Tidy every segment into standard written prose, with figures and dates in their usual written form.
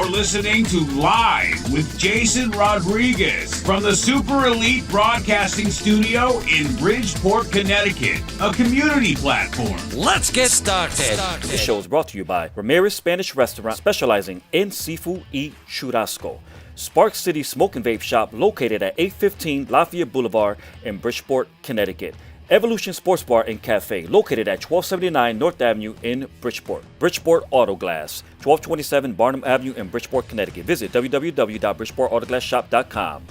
listening to Live with Jason Rodriguez from the Super Elite Broadcasting Studio in Bridgeport, Connecticut, a community platform. Let's get started. This show is brought to you by Ramirez Spanish Restaurant, specializing in seafood y churrasco. Spark City Smoke and Vape Shop, located at 815 Lafayette Boulevard in Bridgeport, Connecticut. Evolution Sports Bar and Cafe, located at 1279 North Avenue in Bridgeport. Bridgeport Auto Glass, 1227 Barnum Avenue in Bridgeport, Connecticut. Visit www.bridgeportautoglassshop.com.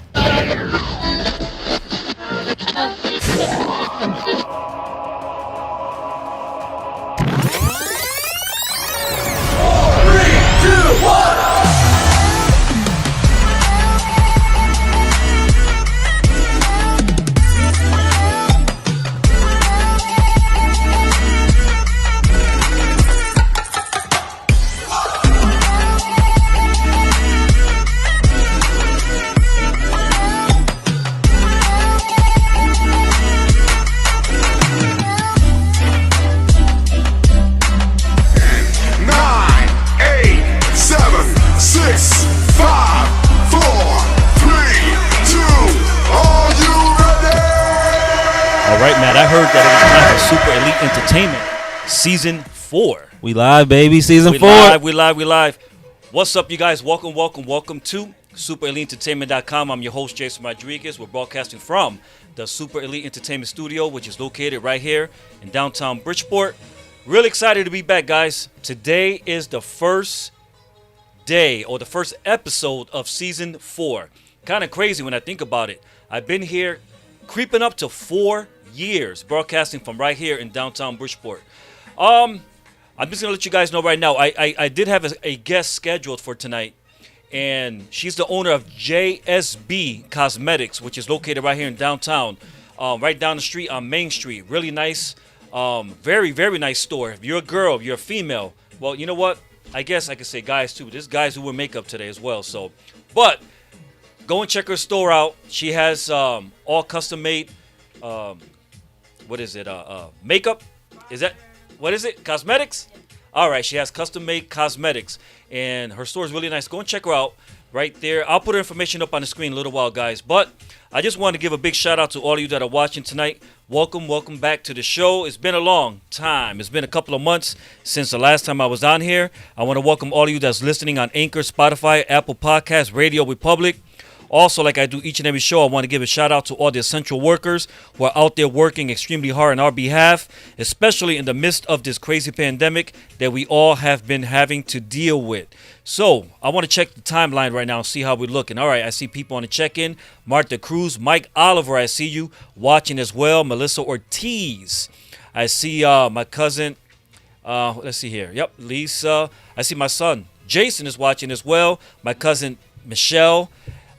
I heard that it was time for Super Elite Entertainment Season 4. We live, baby. Season 4. We live. What's up, you guys? Welcome to SuperEliteEntertainment.com. I'm your host, Jason Rodriguez. We're broadcasting from the Super Elite Entertainment Studio, which is located right here in downtown Bridgeport. Really excited to be back, guys. Today is the first day, or the first episode of Season 4. Kind of crazy when I think about it. I've been here creeping up to 4 years broadcasting from right here in downtown Bridgeport. I'm just gonna let you guys know right now, I did have a guest scheduled for tonight, and she's the owner of JSB Cosmetics, which is located right here in downtown, right down the street on Main Street. Really nice, very nice store. If you're a girl, if you're a female, well, you know what, I guess I could say guys too. There's guys who wear makeup today as well. So, but go and check her store out. She has all custom made makeup? What is it? Cosmetics? All right, she has custom made cosmetics, and her store is really nice. Go and check her out right there. I'll put her information up on the screen in a little while, guys. But I just want to give a big shout out to all of you that are watching tonight. Welcome back to the show. It's been a long time. It's been a couple of months since the last time I was on here. I want to welcome all of you that's listening on Anchor, Spotify, Apple Podcasts, Radio Republic. Also, like I do each and every show, I want to give a shout out to all the essential workers who are out there working extremely hard on our behalf, especially in the midst of this crazy pandemic that we all have been having to deal with. So I want to check the timeline right now and see how we're looking. All right, I see people on the check-in. Martha Cruz, Mike Oliver, I see you watching as well. Melissa Ortiz. I see my cousin, let's see here. Yep, Lisa. I see my son, Jason, is watching as well. My cousin, Michelle.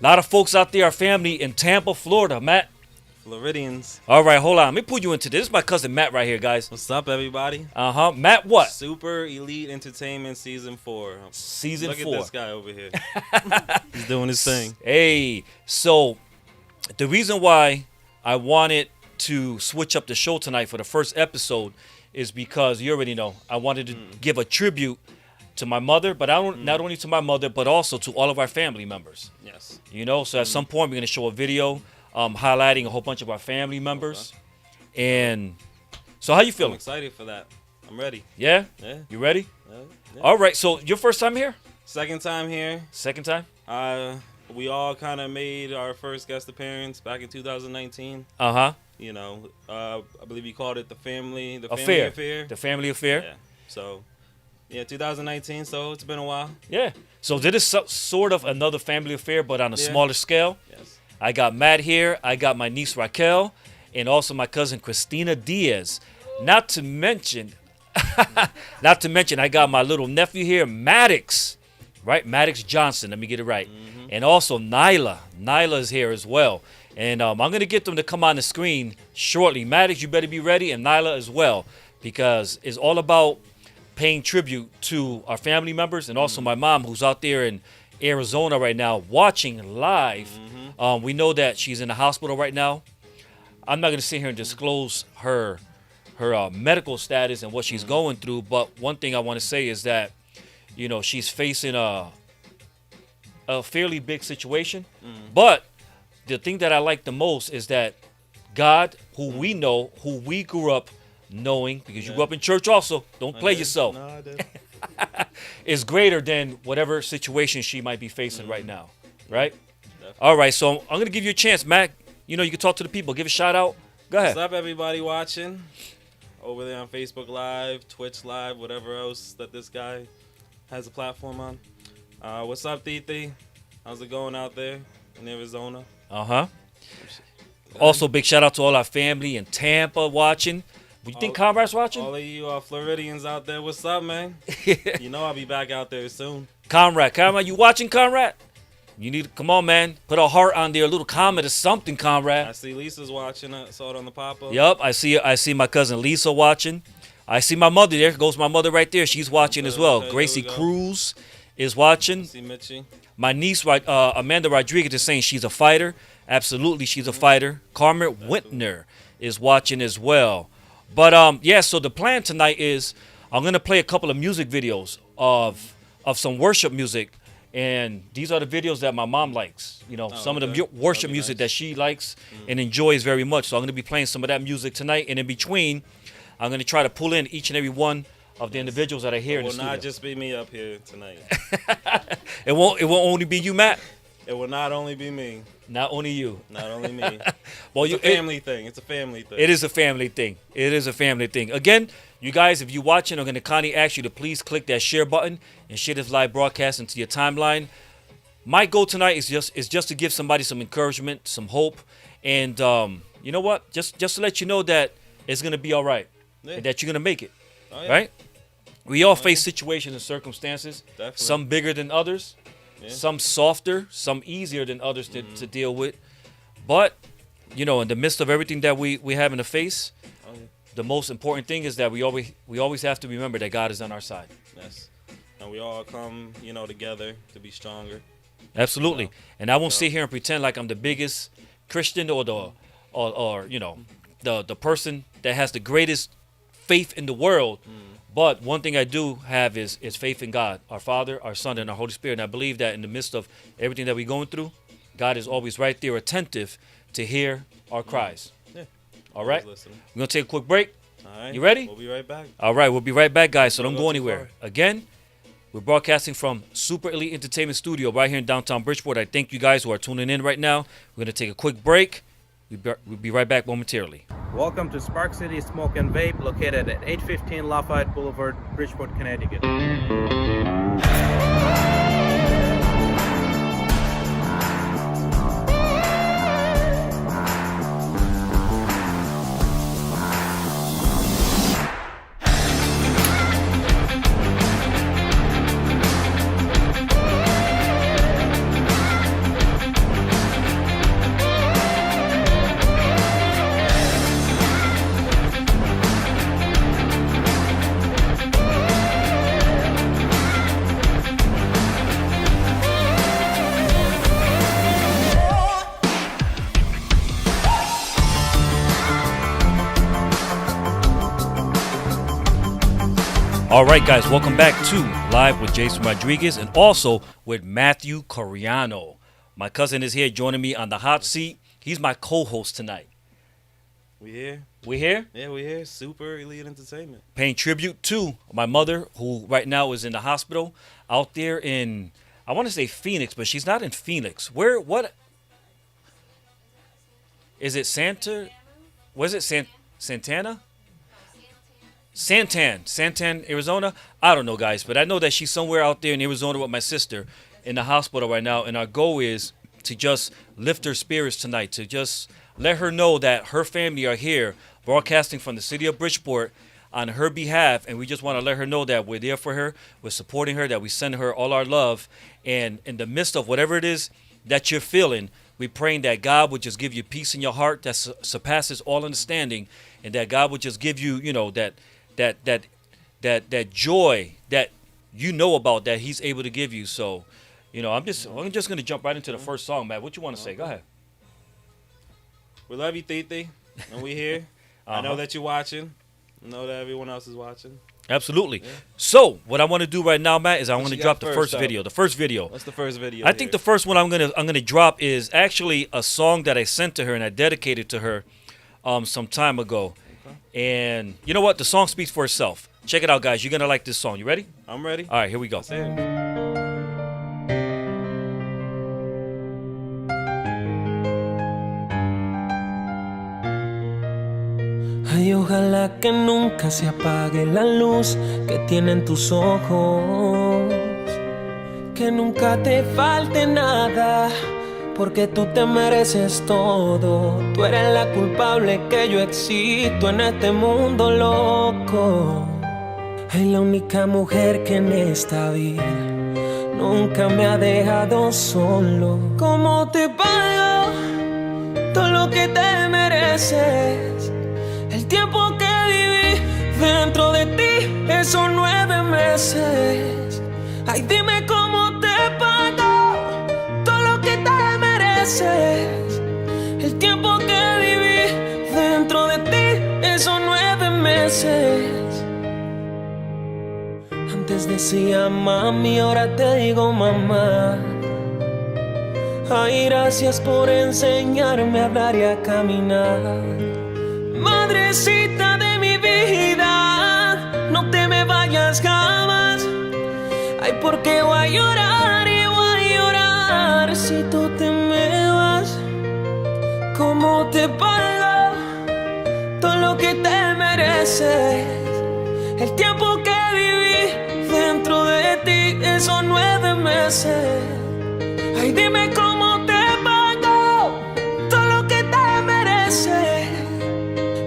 A lot of folks out there, our family in Tampa, Florida. Matt? Floridians. All right, hold on. Let me put you into this. This is my cousin Matt right here, guys. What's up, everybody? Matt what? Super Elite Entertainment Season 4. Season 4. Look at this guy over here. He's doing his thing. Hey, so the reason why I wanted to switch up the show tonight for the first episode is because you already know I wanted to give a tribute to my mother, but not only to my mother, but also to all of our family members. Yes. You know, so at some point we're going to show a video highlighting a whole bunch of our family members. Okay. And so how you feeling? I'm excited for that. I'm ready. Yeah? Yeah. You ready? Yeah. All right, so your first time here? Second time here. Second time? We all kind of made our first guest appearance back in 2019. Uh-huh. You know, I believe you called it the family affair. The family affair. Yeah. So, yeah, 2019, so it's been a while. Yeah. So this is sort of another family affair, but on a smaller scale. Yes. I got Matt here. I got my niece Raquel, and also my cousin Christina Diaz. Not to mention, I got my little nephew here, Maddox. Right? Maddox Johnson. Let me get it right. Mm-hmm. And also Nyla. Nyla is here as well. And I'm going to get them to come on the screen shortly. Maddox, you better be ready, and Nyla as well, because it's all about paying tribute to our family members and also my mom, who's out there in Arizona right now watching live. Mm-hmm. We know that she's in the hospital right now. I'm not going to sit here and disclose her medical status and what she's going through, but one thing I want to say is that, you know, she's facing a a fairly big situation. But the thing that I like the most is that God, who we know, who we grew up knowing, because you grew up in church also, don't play yourself, No, I did. is greater than whatever situation she might be facing right now, right? All right, so I'm going to give you a chance, Mac. You know, you can talk to the people. Give a shout out. Go ahead. What's up, everybody watching over there on Facebook Live, Twitch Live, whatever else that this guy has a platform on. What's up, Titi? How's it going out there in Arizona? Uh-huh. Also, big shout out to all our family in Tampa watching. You think Conrad's watching? All of you Floridians out there, what's up, man? You know I'll be back out there soon. Conrad, you watching, Conrad? You need to, come on, man. Put a heart on there, a little comment or something, I Conrad. see Lisa's watching. I saw it on the pop-up. Yup, I see my cousin Lisa watching. I see my mother. There goes my mother right there. She's watching as well. Okay, Gracie there we go. Cruz is watching. I see Mitchie. My niece, Amanda Rodriguez, is saying she's a fighter. Absolutely, she's a fighter. Carmen Wintner is watching as well. But yeah, so the plan tonight is I'm gonna play a couple of music videos of some worship music, and these are the videos that my mom likes. You know, some of the okay. worship That'd be music nice. that she likes and enjoys very much. So I'm gonna be playing some of that music tonight, and in between, I'm gonna try to pull in each and every one of the individuals that are here It in the will studio. not just be me up here tonight. It won't only be you, Matt. It will not only be me. Not only you. Not only me. Well, It's a family thing. It's a family thing. It is a family thing. It is a family thing. Again, you guys, if you're watching, I'm going to kindly ask you to please click that share button and share this live broadcast into your timeline. My goal tonight is just to give somebody some encouragement, some hope, and you know what? Just to let you know that it's going to be all right, Yeah. and that you're going to make it, Oh, yeah. right? We all face situations and circumstances, Definitely. some bigger than others, Yeah. some softer, some easier than others to deal with. But, you know, in the midst of everything that we have in the face, Oh, yeah. the most important thing is that we always have to remember that God is on our side. Yes. And we all come, together to be stronger. Absolutely. Yeah. And I won't sit here and pretend like I'm the biggest Christian or the person that has the greatest faith in the world. But one thing I do have is faith in God, our Father, our Son, and our Holy Spirit. And I believe that in the midst of everything that we're going through, God is always right there, attentive to hear our cries. Yeah. All right? Always listening. We're going to take a quick break. All right. You ready? We'll be right back. All right, we'll be right back, guys, so don't Don't go go too anywhere. Again, we're broadcasting from Super Elite Entertainment Studio right here in downtown Bridgeport. I thank you guys who are tuning in right now. We're going to take a quick break. We'll be right back momentarily. Welcome to Spark City Smoke and Vape, located at 815 Lafayette Boulevard, Bridgeport, Connecticut. All right, guys, welcome back to Live with Jason Rodriguez and also with Matthew Coriano. My cousin is here joining me on the hot seat. He's my co-host tonight. We here? We here Yeah, we here. Super Elite Entertainment. paying tribute to my mother, who right now is in the hospital out there in, I want to say Phoenix, but she's not in Phoenix. What? Is it Santa? Was it Santana? Santan, Arizona. I don't know, guys, but I know that she's somewhere out there in Arizona with my sister in the hospital right now, and our goal is to just lift her spirits tonight, to just let her know that her family are here broadcasting from the city of Bridgeport on her behalf, and we just want to let her know that we're there for her, we're supporting her, that we send her all our love, and in the midst of whatever it is that you're feeling, we're praying that God would just give you peace in your heart that surpasses all understanding, and that God would just give you, that joy that you know about that He's able to give you. So, I'm just gonna jump right into the first song, Matt. What you want to say? Go ahead. We love you, Titi. And we here. I know that you're watching. Know that everyone else is watching. Absolutely. So what I want to do right now, Matt, is I want to you drop got the first, first video. The first video. What's the first video? I think the first one I'm gonna drop is actually a song that I sent to her and I dedicated to her some time ago. And you know what? The song speaks for itself. Check it out, guys. You're gonna like this song. You ready? I'm ready. All right, here we go. Say it. Ay, ojalá que nunca se apague la luz que tienen tus ojos, que nunca te falte nada, porque tú te mereces todo. Tú eres la culpable que yo existo en este mundo loco. Ay, la única mujer que en esta vida nunca me ha dejado solo. ¿Cómo te pago todo lo que te mereces? El tiempo que viví dentro de ti, esos 9 meses. Ay, dime cómo te pago todo lo que te mereces. El tiempo que viví dentro de ti, esos 9 meses. Antes decía mami, ahora te digo mamá. Ay, gracias por enseñarme a hablar y a caminar. Madrecita de mi vida, no te me vayas jamás. Ay, porque voy a llorar y voy a llorar si tú te me vas. ¿Cómo te pago todo lo que te mereces? El tiempo que viví dentro de ti, esos 9 meses. Ay, dime cómo te pago todo lo que te mereces.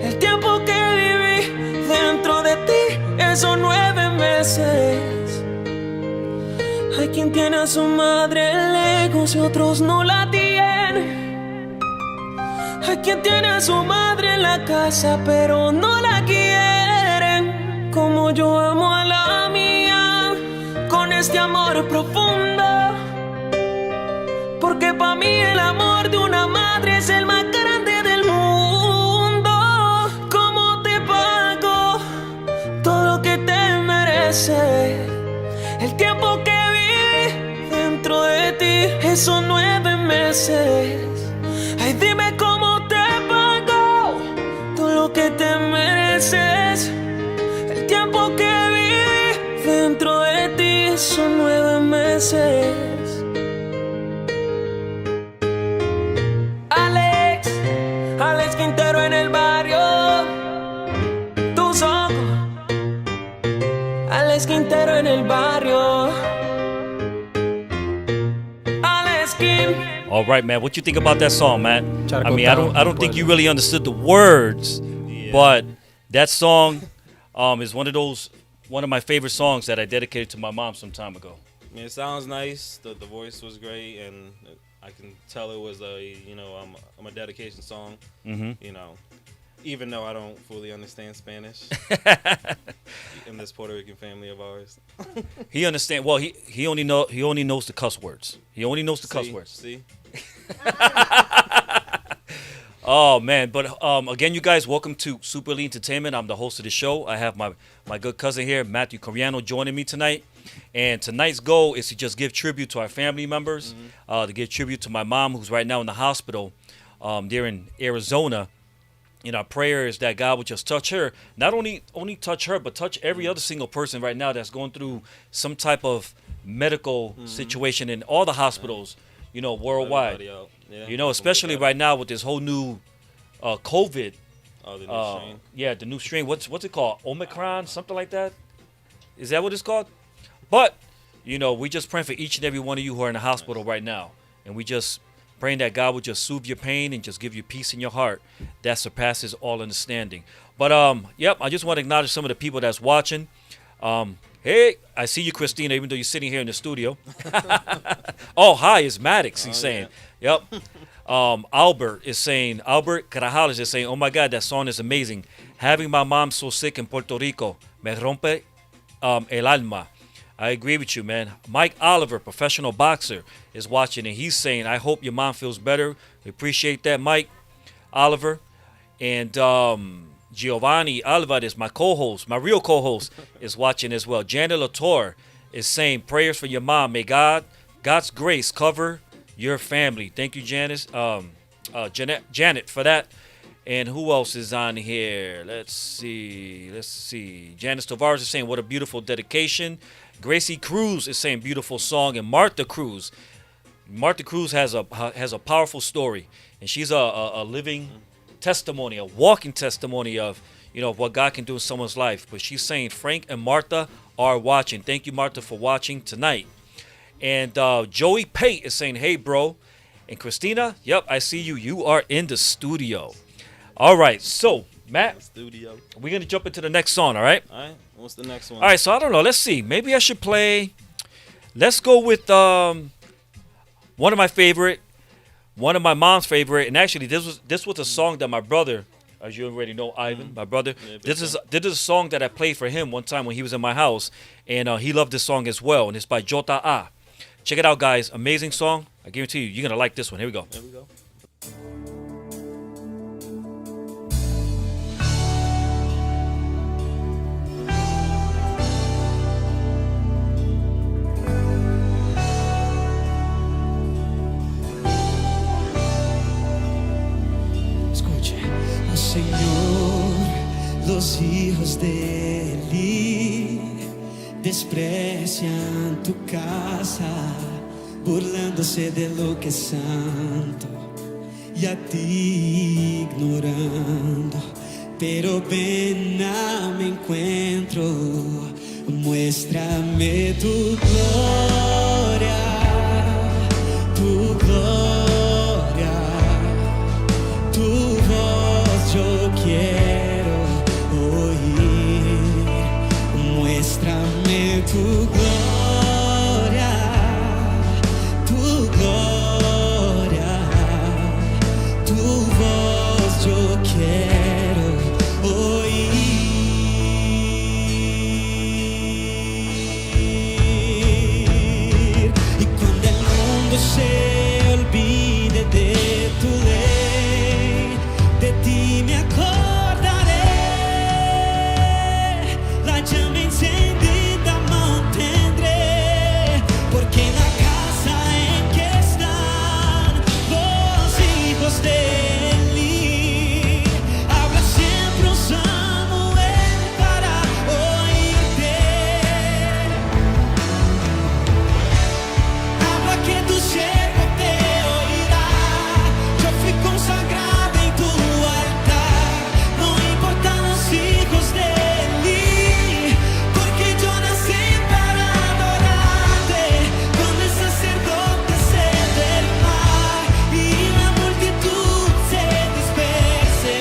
El tiempo que viví dentro de ti, esos 9 meses. Hay quien tiene a su madre lejos y otros no la tienen. Hay quien tiene a su madre en la casa pero no la quieren. Como yo amo a la mía, con este amor profundo. Porque para mí el amor de una madre es el más grande del mundo. ¿Cómo te pago todo lo que te mereces? El tiempo que viví dentro de ti, esos 9 meses. Ay, dime cómo te pago todo lo que te mereces. El tiempo que viví dentro de ti, son 9 meses. Alex Quintero en el barrio. Tus ojos. Alex Quintero en el barrio. Alex Quintero. All right, man. What you think about that song, man? Try to I go mean, down I don't think for you it. really understood the words, Yeah. but that song is one of my favorite songs that I dedicated to my mom some time ago. I mean, it sounds nice. The voice was great, and I can tell it was I'm a dedication song. Mhm. You know, even though I don't fully understand Spanish in this Puerto Rican family of ours. He understand. Well, he only knows the cuss words. He only knows the cuss words. See, Oh man, but again, you guys, welcome to Super Elite Entertainment. I'm the host of the show. I have my good cousin here, Matthew Coriano, joining me tonight. And tonight's goal is to just give tribute to our family members, to give tribute to my mom, who's right now in the hospital there in Arizona. And our prayer is that God would just touch her, not only touch her, but touch every other single person right now that's going through some type of medical situation in all the hospitals, worldwide. everybody out. Yeah, You know, especially right now with this whole new COVID. Oh, the new strain. Yeah, the new strain. What's it called? Omicron, something like that. Is that what it's called? But we just praying for each and every one of you who are in the hospital right now, and we just praying that God would just soothe your pain and just give you peace in your heart that surpasses all understanding. But I just want to acknowledge some of the people that's watching. Hey, I see you, Christina, even though you're sitting here in the studio. Oh, hi, it's Maddox, he's saying. Yeah. Yep. Albert Carajales is saying, oh my God, that song is amazing. Having my mom so sick in Puerto Rico, me rompe el alma. I agree with you, man. Mike Oliver, professional boxer, is watching, and he's saying, I hope your mom feels better. We appreciate that, Mike Oliver. And Giovanni Alvarez, my co-host, my real co-host, is watching as well. Janet Latour is saying prayers for your mom. May God's grace cover your family. Thank you, Janet, for that. And who else is on here? Let's see. Janice Tavares is saying, what a beautiful dedication. Gracie Cruz is saying, beautiful song. And Martha Cruz has a powerful story. And she's a living testimony, a walking testimony of, what God can do in someone's life. But she's saying Frank and Martha are watching. Thank you, Martha, for watching tonight. And Joey Pate is saying, hey, bro. And Christina, yep, I see you. You are in the studio. All right, so Matt, Studio. we're gonna jump into the next song. All right. All right. What's the next one? All right. So I don't know. Let's see. Maybe I should play. Let's go with one of my favorite, one of my mom's favorite, and actually this was a song that my brother, as you already know, Ivan, my brother. Yeah, this is a song that I played for him one time when he was in my house, and he loved this song as well. And it's by Jota A. Check it out, guys. Amazing song. I guarantee you're gonna like this one. Here we go. There we go. Señor, los hijos de Eli desprecian tu casa, burlándose de lo que es santo y a ti ignorando. Pero ven a mi encuentro, muéstrame tu gloria, tu gloria, tu voz yo quiero oír. Muéstrame tu gloria, tu gloria, tu voz yo quiero oír. Y cuando el mundo se olvide de tu ley, de ti me acordaré. La llama encendida mantendré, porque en la casa en que están los hijos de Eli, habla siempre un Samuel para oírte. Habla que tu siervo te oirá. Yo fui consagrada en tu altar, no importan los hijos de Eli, porque yo nací para adorarte. Cuando el sacerdote se del mar y la multitud se disperse,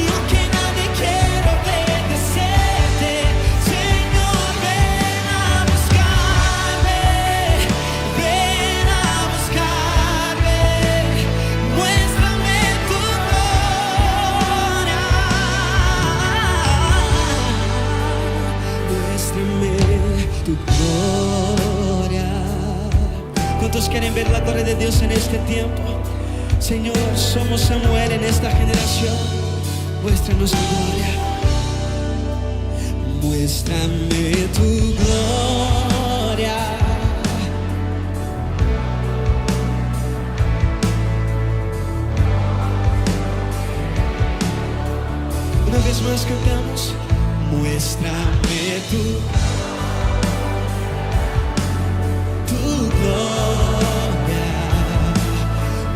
yo que nadie quiero obedecerte. Señor, ven a buscarme, ven a buscarme. Muéstrame tu gloria, muéstrame tu gloria. ¿Cuántos quieren ver la gloria de Dios en este tiempo? Señor, somos Samuel en esta generación. Muéstranos tu gloria. Muéstrame tu gloria. Una vez más cantamos. Muéstrame tu gloria,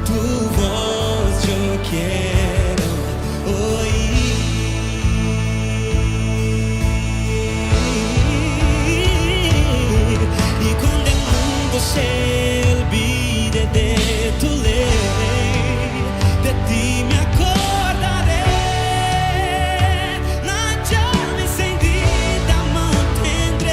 tu voz yo quiero oír. Y cuando el mundo se olvide de tu ley, de ti me acordaré. La llama encendida mantendré.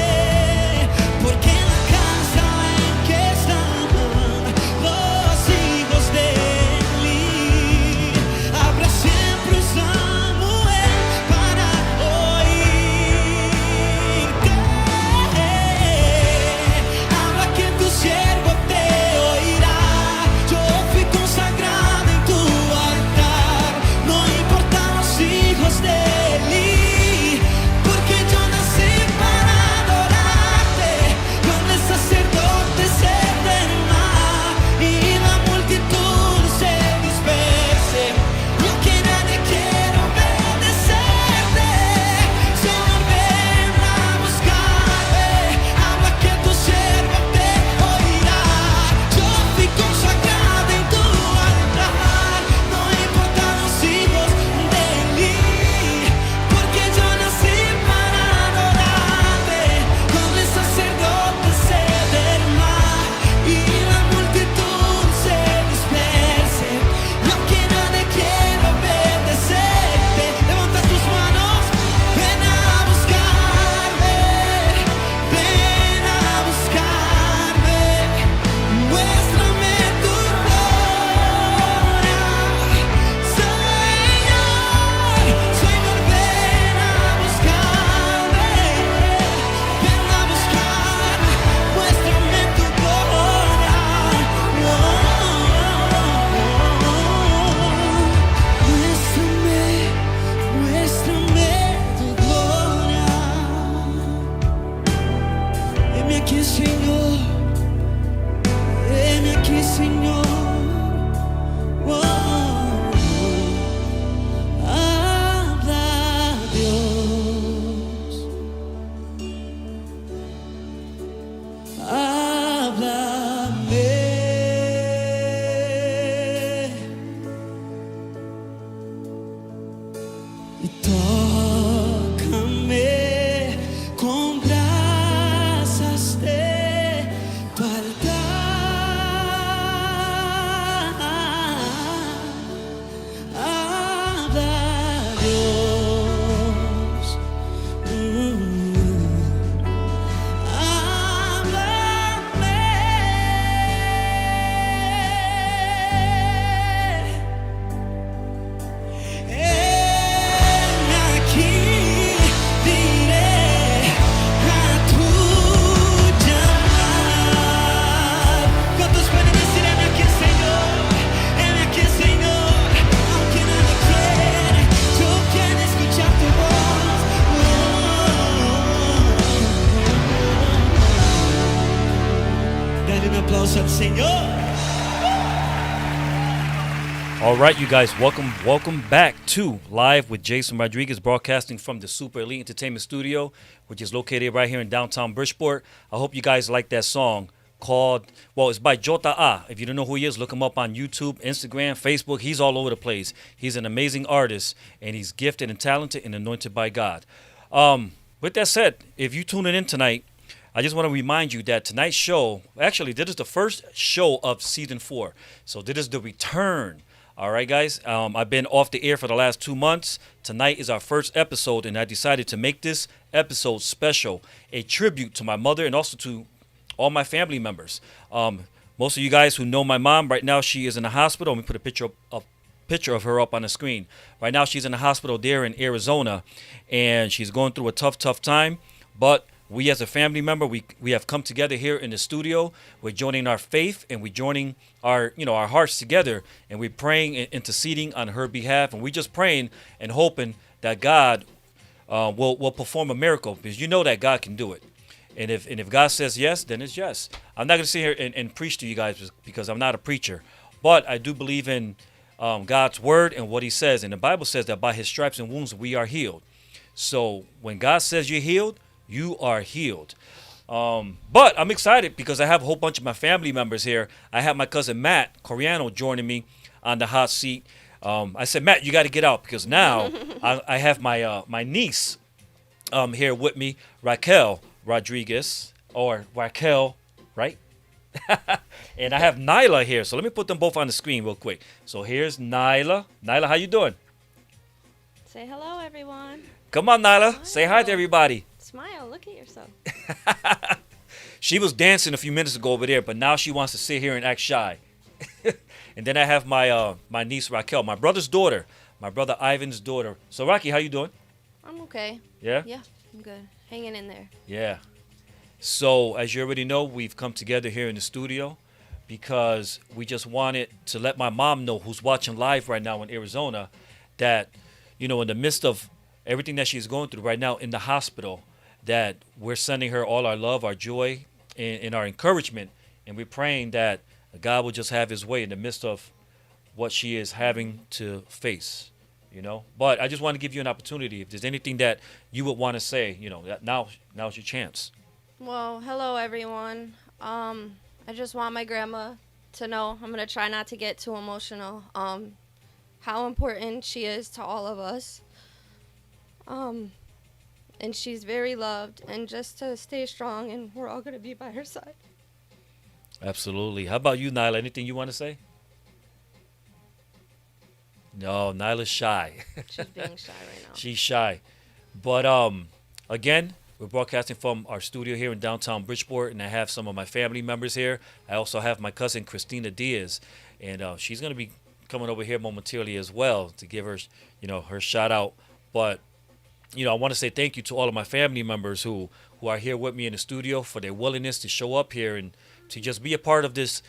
Señor. All right, you guys, welcome back to Live with Jason Rodriguez, broadcasting from the Super Elite Entertainment Studio, which is located right here in downtown Bridgeport. I hope you guys like that song called, well, it's by Jota A. If you don't know who he is, look him up on YouTube, Instagram, Facebook. He's all over the place. He's an amazing artist, and he's gifted and talented and anointed by God. With that said, if you're tuning in tonight, I just want to remind you that tonight's show, actually, this is the first show of season 4. So this is the return. All right, guys. I've been off the air for the last 2 months. Tonight is our first episode, and I decided to make this episode special, a tribute to my mother and also to all my family members. Most of you guys who know my mom, right now she is in the hospital. Let me put a picture of her up on the screen. Right now she's in the hospital there in Arizona, and she's going through a tough time. But we as a family member, we have come together here in the studio. We're joining our faith and we're joining our hearts together, and we're praying and interceding on her behalf. And we're just praying and hoping that God will perform a miracle, because you know that God can do it. And if God says yes, then it's yes. I'm not going to sit here and preach to you guys because I'm not a preacher, but I do believe in God's word and what he says. And the Bible says that by his stripes and wounds we are healed. So when God says you're healed, you are healed. But I'm excited because I have a whole bunch of my family members here. I have my cousin Matt Coriano joining me on the hot seat. I said, Matt, you got to get out, because now I have my niece here with me, Raquel Rodriguez, or Raquel, right? And I have Nyla here. So let me put them both on the screen real quick. So here's Nyla. Nyla, how you doing? Say hello, everyone. Come on, Nyla. Say hi to everybody. Smile. Look at yourself. She was dancing a few minutes ago over there, but now she wants to sit here and act shy. And then I have my niece Raquel, my brother's daughter, my brother Ivan's daughter. So Rocky, how you doing? I'm okay. Yeah? Yeah, I'm good. Hanging in there. Yeah. So as you already know, we've come together here in the studio because we just wanted to let my mom know, who's watching live right now in Arizona, that, in the midst of everything that she's going through right now in the hospital, that we're sending her all our love, our joy, and our encouragement. And we're praying that God will just have his way in the midst of what she is having to face, But I just want to give you an opportunity. If there's anything that you would want to say, that now's your chance. Well, hello, everyone. I just want my grandma to know, I'm going to try not to get too emotional, how important she is to all of us. And she's very loved, and just to stay strong, and we're all going to be by her side. Absolutely. How about you, Nyla? Anything you want to say? No, Nyla's shy. She's being shy right now. She's shy. But again, we're broadcasting from our studio here in downtown Bridgeport, and I have some of my family members here. I also have my cousin Christina Diaz, and she's going to be coming over here momentarily as well to give her, her shout out. But I want to say thank you to all of my family members who are here with me in the studio for their willingness to show up here and to just be a part of this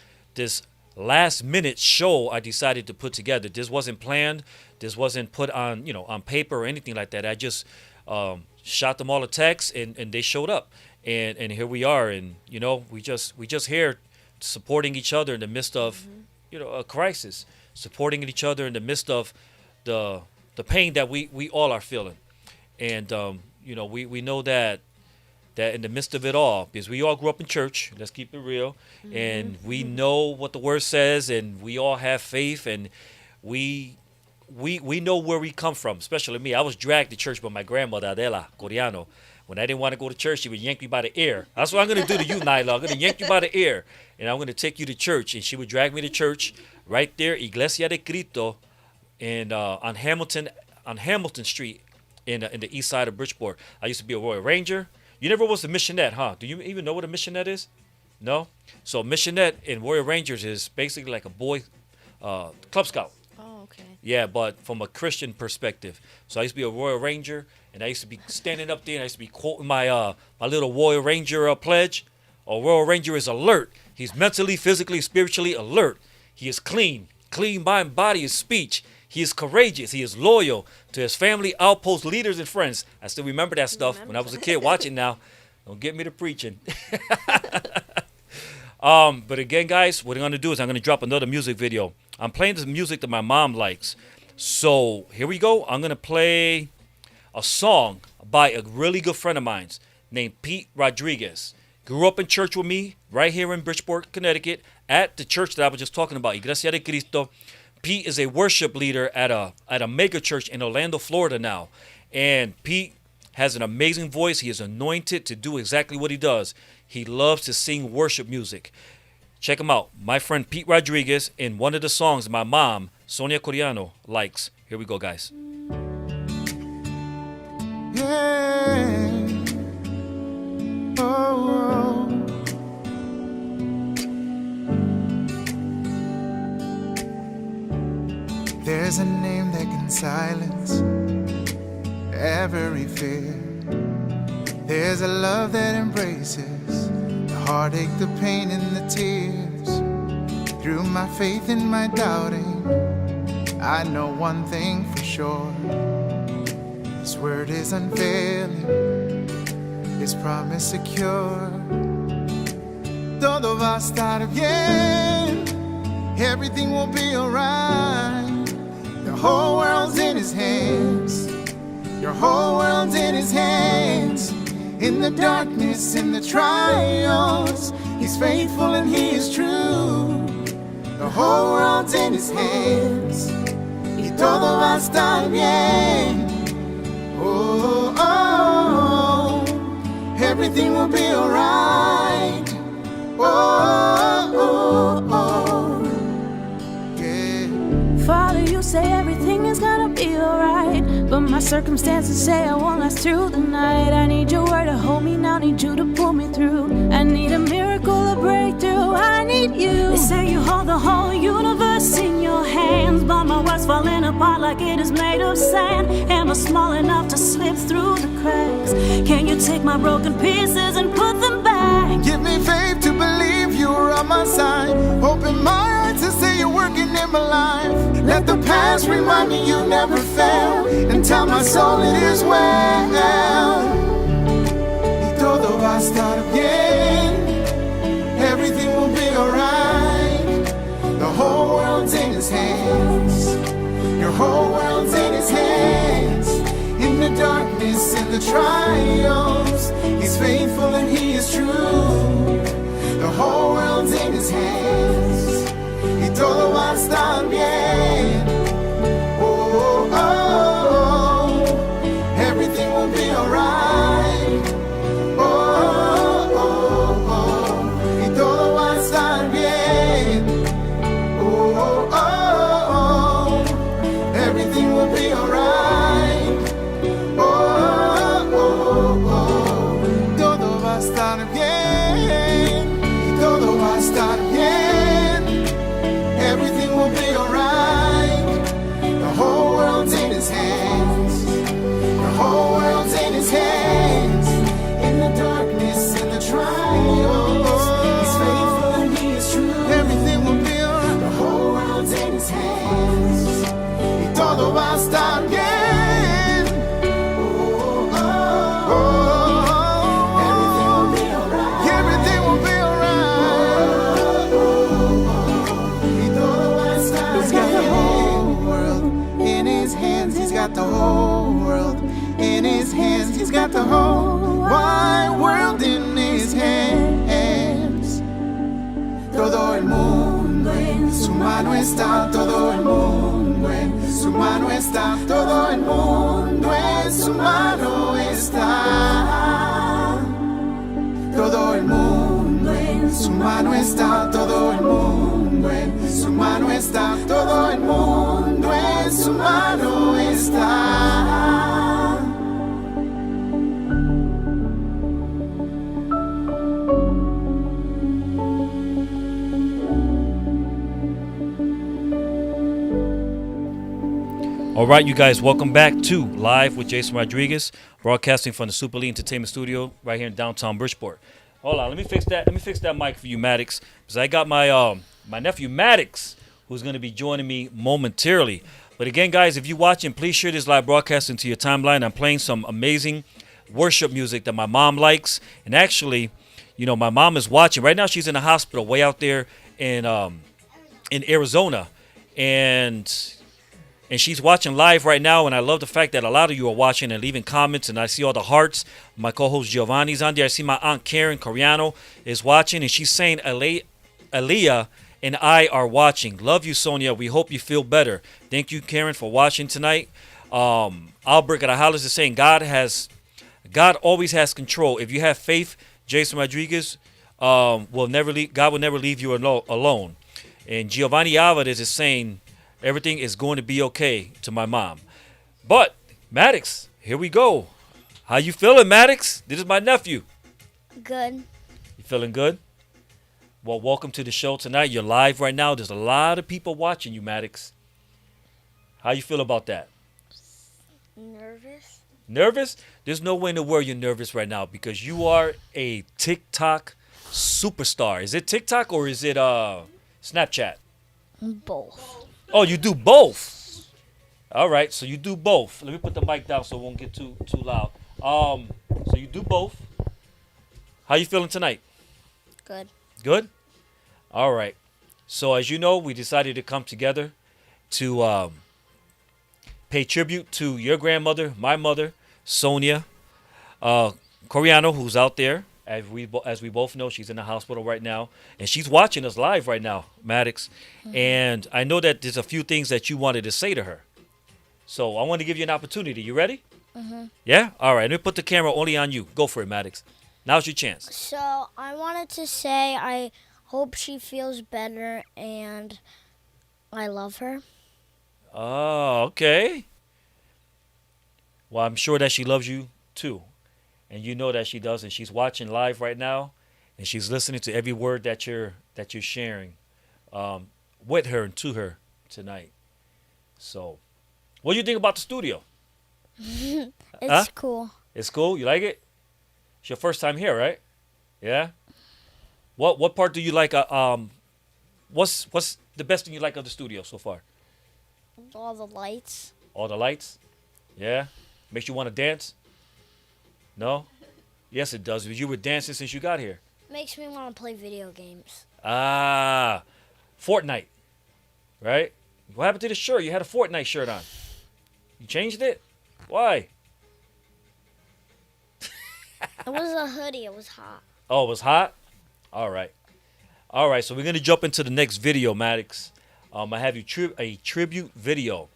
last minute show I decided to put together. This wasn't planned. This wasn't put on, on paper or anything like that. I just shot them all a text and they showed up. And here we are. And, we just here supporting each other in the midst of, a crisis, supporting each other in the midst of the pain that we all are feeling. And, we know that in the midst of it all, because we all grew up in church, let's keep it real, and we know what the word says, and we all have faith, and we know where we come from, especially me. I was dragged to church by my grandmother, Adela Coriano. When I didn't want to go to church, she would yank me by the ear. That's what I'm going to do to you, Nyla. I'm going to yank you by the ear, and I'm going to take you to church. And she would drag me to church right there, Iglesia de Cristo, and on Hamilton Street in the east side of Bridgeport. I used to be a Royal Ranger. You never was a missionette, huh? Do you even know what a missionette is? No? So missionette in Royal Rangers is basically like a boy Club Scout. Oh, okay. Yeah, but from a Christian perspective. So I used to be a Royal Ranger, and I used to be standing up there, and I used to be quoting my little Royal Ranger pledge. A Royal Ranger is alert. He's mentally, physically, spiritually alert. He is clean mind, body, and speech. He is courageous. He is loyal to his family, outpost, leaders, and friends. I still remember that stuff when I was a kid. Watch it now. Don't get me to preaching. But again, guys, what I'm going to do is I'm going to drop another music video. I'm playing the music that my mom likes. So here we go. I'm going to play a song by a really good friend of mine named Pete Rodriguez. Grew up in church with me right here in Bridgeport, Connecticut, at the church that I was just talking about, Iglesia de Cristo. Pete is a worship leader at a mega church in Orlando, Florida now. And Pete has an amazing voice. He is anointed to do exactly what he does. He loves to sing worship music. Check him out. My friend Pete Rodriguez in one of the songs my mom, Sonia Coriano, likes. Here we go, guys. Yeah. Oh. There's a name that can silence every fear. There's a love that embraces the heartache, the pain, and the tears. Through my faith and my doubting, I know one thing for sure. His word is unfailing, His promise secure. Todo va a estar bien, everything will be alright. The whole world's in His hands. Your whole world's in His hands. In the darkness, in the trials, He's faithful and He is true. The whole world's in His hands. Y todo va a estar bien. Oh, oh, oh. Everything will be alright. Oh, oh, oh. Yeah. Father, you say everything is gonna be alright, but my circumstances say I won't last through the night. I need your word to hold me now, need you to pull me through. I need a miracle, a breakthrough, I need you. They say you hold the whole universe in your hands, but my world's falling apart like it is made of sand. Am I small enough to slip through the cracks? Can you take my broken pieces and put them back? Give me faith to believe you're on my side. Open my eyes to see you working in my life. Let the past remind me you never fail, and tell my soul it is well. Y todo va a estar bien. Everything will be alright. The whole world's in His hands. Your whole world's in His hands. In the darkness, in the trials, He's faithful and He is true. The whole world's in His hands. Y todo va a estar bien. Oh, oh, oh. Everything will be alright. Oh, oh, oh. Y todo va a estar bien. Oh, oh, oh. Everything will be alright. Oh, oh, oh. Todo va a estar bien. Y todo va a estar bien. Everything will be alright. The whole world's in His hands. The whole world's in His hands. In the darkness, in the trials, He's faithful and He is true. Everything will be alright. The whole world's in His hands. Y todo va a estar bien. Oh, oh, oh. Everything will be alright. Everything will be alright. Y todo va a estar bien. He's got the whole world in His hands. He's got the whole world in His hands. He's got the whole wide world in His hands. Todo el mundo en su mano está. Todo el mundo en su mano está. Todo el mundo en su mano está. Todo el mundo en su mano está. Todo el mundo en su mano está. Todo el mundo en su mano está. All right, you guys, welcome back to Live with Jason Rodriguez, broadcasting from the Super Elite Entertainment Studio right here in downtown Bridgeport. Hold on, let me fix that mic for you, Maddox, because I got my my nephew Maddox, who's going to be joining me momentarily. But again, guys, if you're watching, please share this live broadcast into your timeline. I'm playing some amazing worship music that my mom likes, and actually, my mom is watching right now. She's in the hospital way out there in Arizona, and she's watching live right now. And I love the fact that a lot of you are watching and leaving comments, and I see all the hearts. My co-host Giovanni's on there. I see my aunt Karen Coriano is watching, and she's saying Aaliyah and I are watching. Love you, Sonia. We hope you feel better. Thank you, Karen, for watching tonight. Albert Grajales is saying God always has control. If you have faith, Jason Rodriguez God will never leave you alone. And Giovanni Alvarez is saying everything is going to be okay to my mom. But Maddox, here we go. How you feeling, Maddox? This is my nephew. Good. You feeling good? Well, welcome to the show tonight. You're live right now. There's a lot of people watching you, Maddox. How you feel about that? Nervous. Nervous? There's no way in the world you're nervous right now because you are a TikTok superstar. Is it TikTok or is it Snapchat? Both. Oh, you do both. All right, so you do both. Let me put the mic down so it won't get too loud. So you do both. How you feeling tonight? Good. Good? All right. So as you know, we decided to come together to pay tribute to your grandmother, my mother, Sonia Coriano, who's out there. As we both know, she's in the hospital right now. And she's watching us live right now, Maddox. Mm-hmm. And I know that there's a few things that you wanted to say to her. So I want to give you an opportunity. You ready? Mm-hmm. Yeah? All right. Let me put the camera only on you. Go for it, Maddox. Now's your chance. So I wanted to say I hope she feels better and I love her. Oh, okay. Well, I'm sure that she loves you too. And you know that she does, and she's watching live right now, and she's listening to every word that you're sharing with her and to her tonight. So, what do you think about the studio? It's cool. It's cool. You like it? It's your first time here, right? Yeah. What part do you like? What's the best thing you like of the studio so far? All the lights. All the lights? Yeah. Makes you want to dance? No? Yes, it does. You were dancing since you got here. Makes me want to play video games. Ah, Fortnite, right? What happened to the shirt? You had a Fortnite shirt on. You changed it? Why? It was a hoodie. It was hot. Oh, it was hot? All right. All right, so we're going to jump into the next video, Maddox. I have you a tribute video.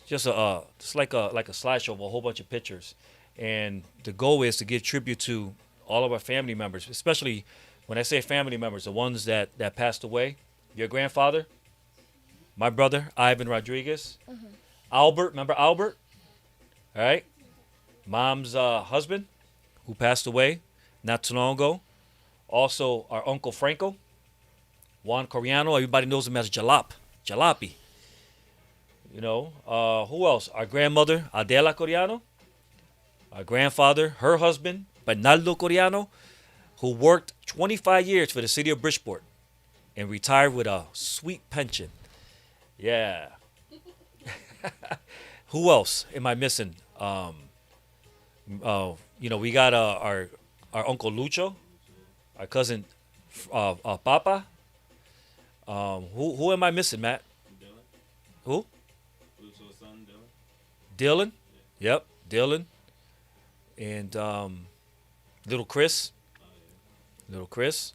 Just like a slideshow of a whole bunch of pictures. And the goal is to give tribute to all of our family members, especially when I say family members, the ones that passed away. Your grandfather, my brother, Ivan Rodriguez. Mm-hmm. Albert, remember Albert? All right. Mom's husband, who passed away not too long ago. Also, our Uncle Franco, Juan Coriano. Everybody knows him as Jalopy. You know, who else? Our grandmother, Adela Coriano. Our grandfather, her husband, Bernardo Coriano, who worked 25 years for the city of Bridgeport and retired with a sweet pension. Yeah. Who else am I missing? We got our Uncle Lucho, our cousin Papa. Who am I missing, Matt? Dylan. Who? Lucho's son, Dylan. Dylan? Yeah. Yep, Dylan. And little Chris. Little Chris.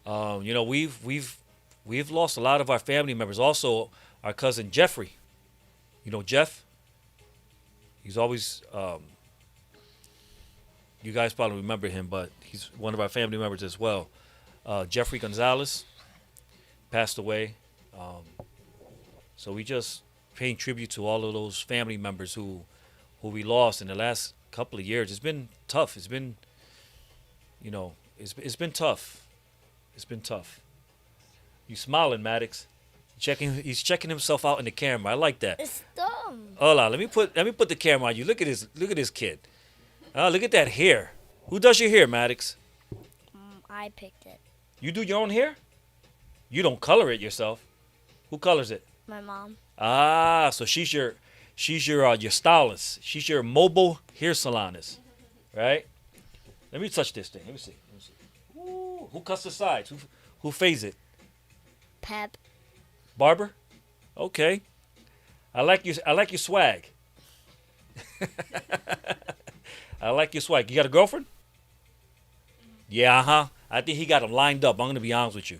We've lost a lot of our family members. Also, our cousin Jeffrey. You know Jeff? He's always you guys probably remember him, but he's one of our family members as well. Jeffrey Gonzalez passed away. So we just paying tribute to all of those family members who we lost in the last couple of years. It's been tough. It's been, it's been tough. It's been tough. You smiling, Maddox? He's checking himself out in the camera. I like that. It's dumb. Hold on, let me put the camera on you. Look at this kid. Look at that hair. Who does your hair, Maddox? I picked it. You do your own hair? You don't color it yourself. Who colors it? My mom. Ah, so she's your stylist. She's your mobile hair salonist, right? Let me touch this thing. Let me see. Ooh, who cuts the sides? Who fades it? Pep. Barber? Okay. I like you. I like your swag. I like your swag. You got a girlfriend? Yeah, I think he got them lined up. I'm gonna be honest with you.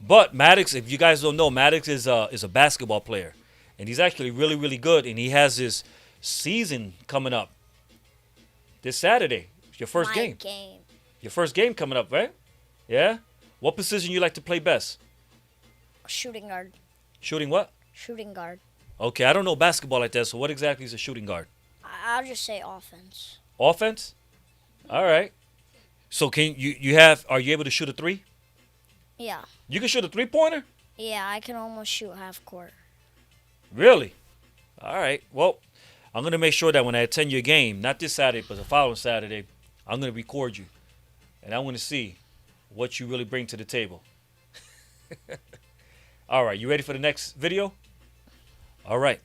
But Maddox, if you guys don't know, Maddox is a basketball player, and he's actually really, really good. And he has his season coming up this Saturday. It's your first game. Your first game coming up, right? Yeah. What position you like to play best? Shooting guard. Shooting what? Shooting guard. Okay, I don't know basketball like that. So what exactly is a shooting guard? I'll just say offense. Offense? All right. So can are you able to shoot a three? Yeah. You can shoot a 3-pointer? Yeah, I can almost shoot half court. Really? All right. Well, I'm going to make sure that when I attend your game, not this Saturday, but the following Saturday, I'm going to record you. And I want to see what you really bring to the table. All right. You ready for the next video? All right.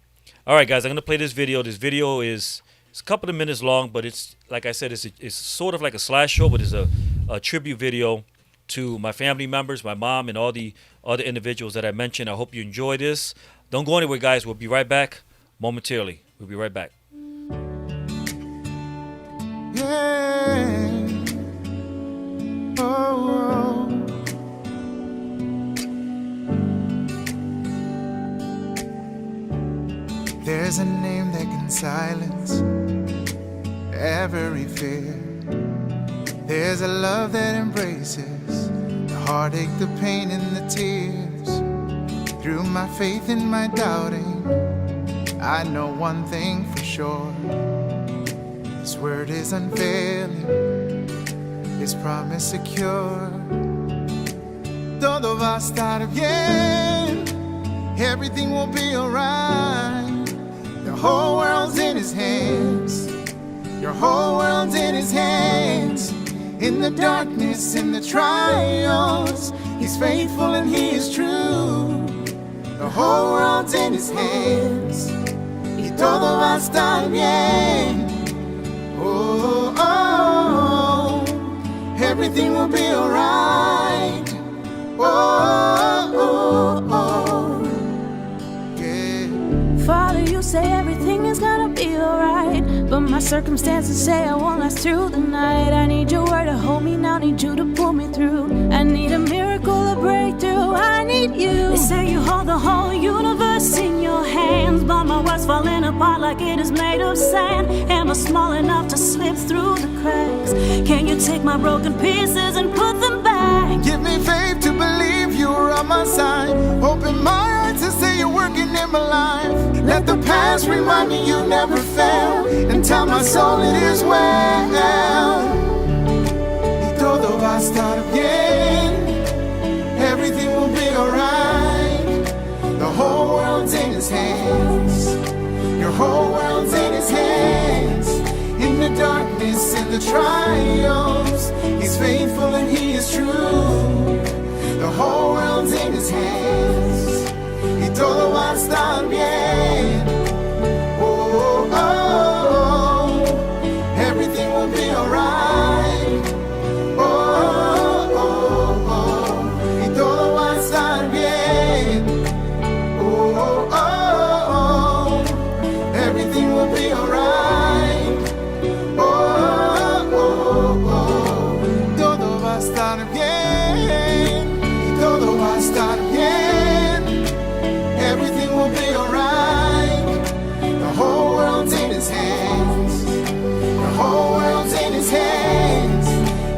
All right, guys. I'm going to play this video. This video is a couple of minutes long, but it's, like I said, it's sort of like a slideshow, but it's a tribute video to my family members, my mom, and all the other individuals that I mentioned. I hope you enjoy this. Don't go anywhere, guys. We'll be right back momentarily. We'll be right back. Yeah. Oh. There's a name that can silence every fear. There's a love that embraces the heartache, the pain, and the tears. Through my faith and my doubting, I know one thing for sure. His word is unfailing, His promise secure. Todo va a estar bien, everything will be alright. The whole world's in His hands, your whole world's in His hands. In the darkness, in the trials, He's faithful and He is true. The whole world's in His hands, y todo va a estar bien. Oh, oh, oh, everything will be alright. Oh, oh, oh, yeah. Father, you say everything is gonna be alright, but my circumstances say I won't last through the night. I need your word to hold me now, need you to pull me through. I need a miracle, a breakthrough, I need you. They say you hold the whole universe in your hands, but my world's falling apart like it is made of sand. Am I small enough to slip through the cracks? Can you take my broken pieces and put them back? Give me faith to believe you're on my side. Open my eyes to see you working in my life. Let the past remind me you never fail, and tell my soul it is well. Y todo va a estar bien, everything will be alright. The whole world's in His hands, your whole world's in His hands. In the darkness, in the trials, He's faithful and He is true. The whole world's in His hands, y todo va a estar bien. Oh, oh, oh, everything will be alright. Oh, oh, oh, y todo va a estar bien. Oh, oh, oh, everything will be alright. Oh, oh, oh, todo va a estar bien. Y todo va a estar bien. Everything will be alright. The whole world's in His hands, the whole world's in His hands.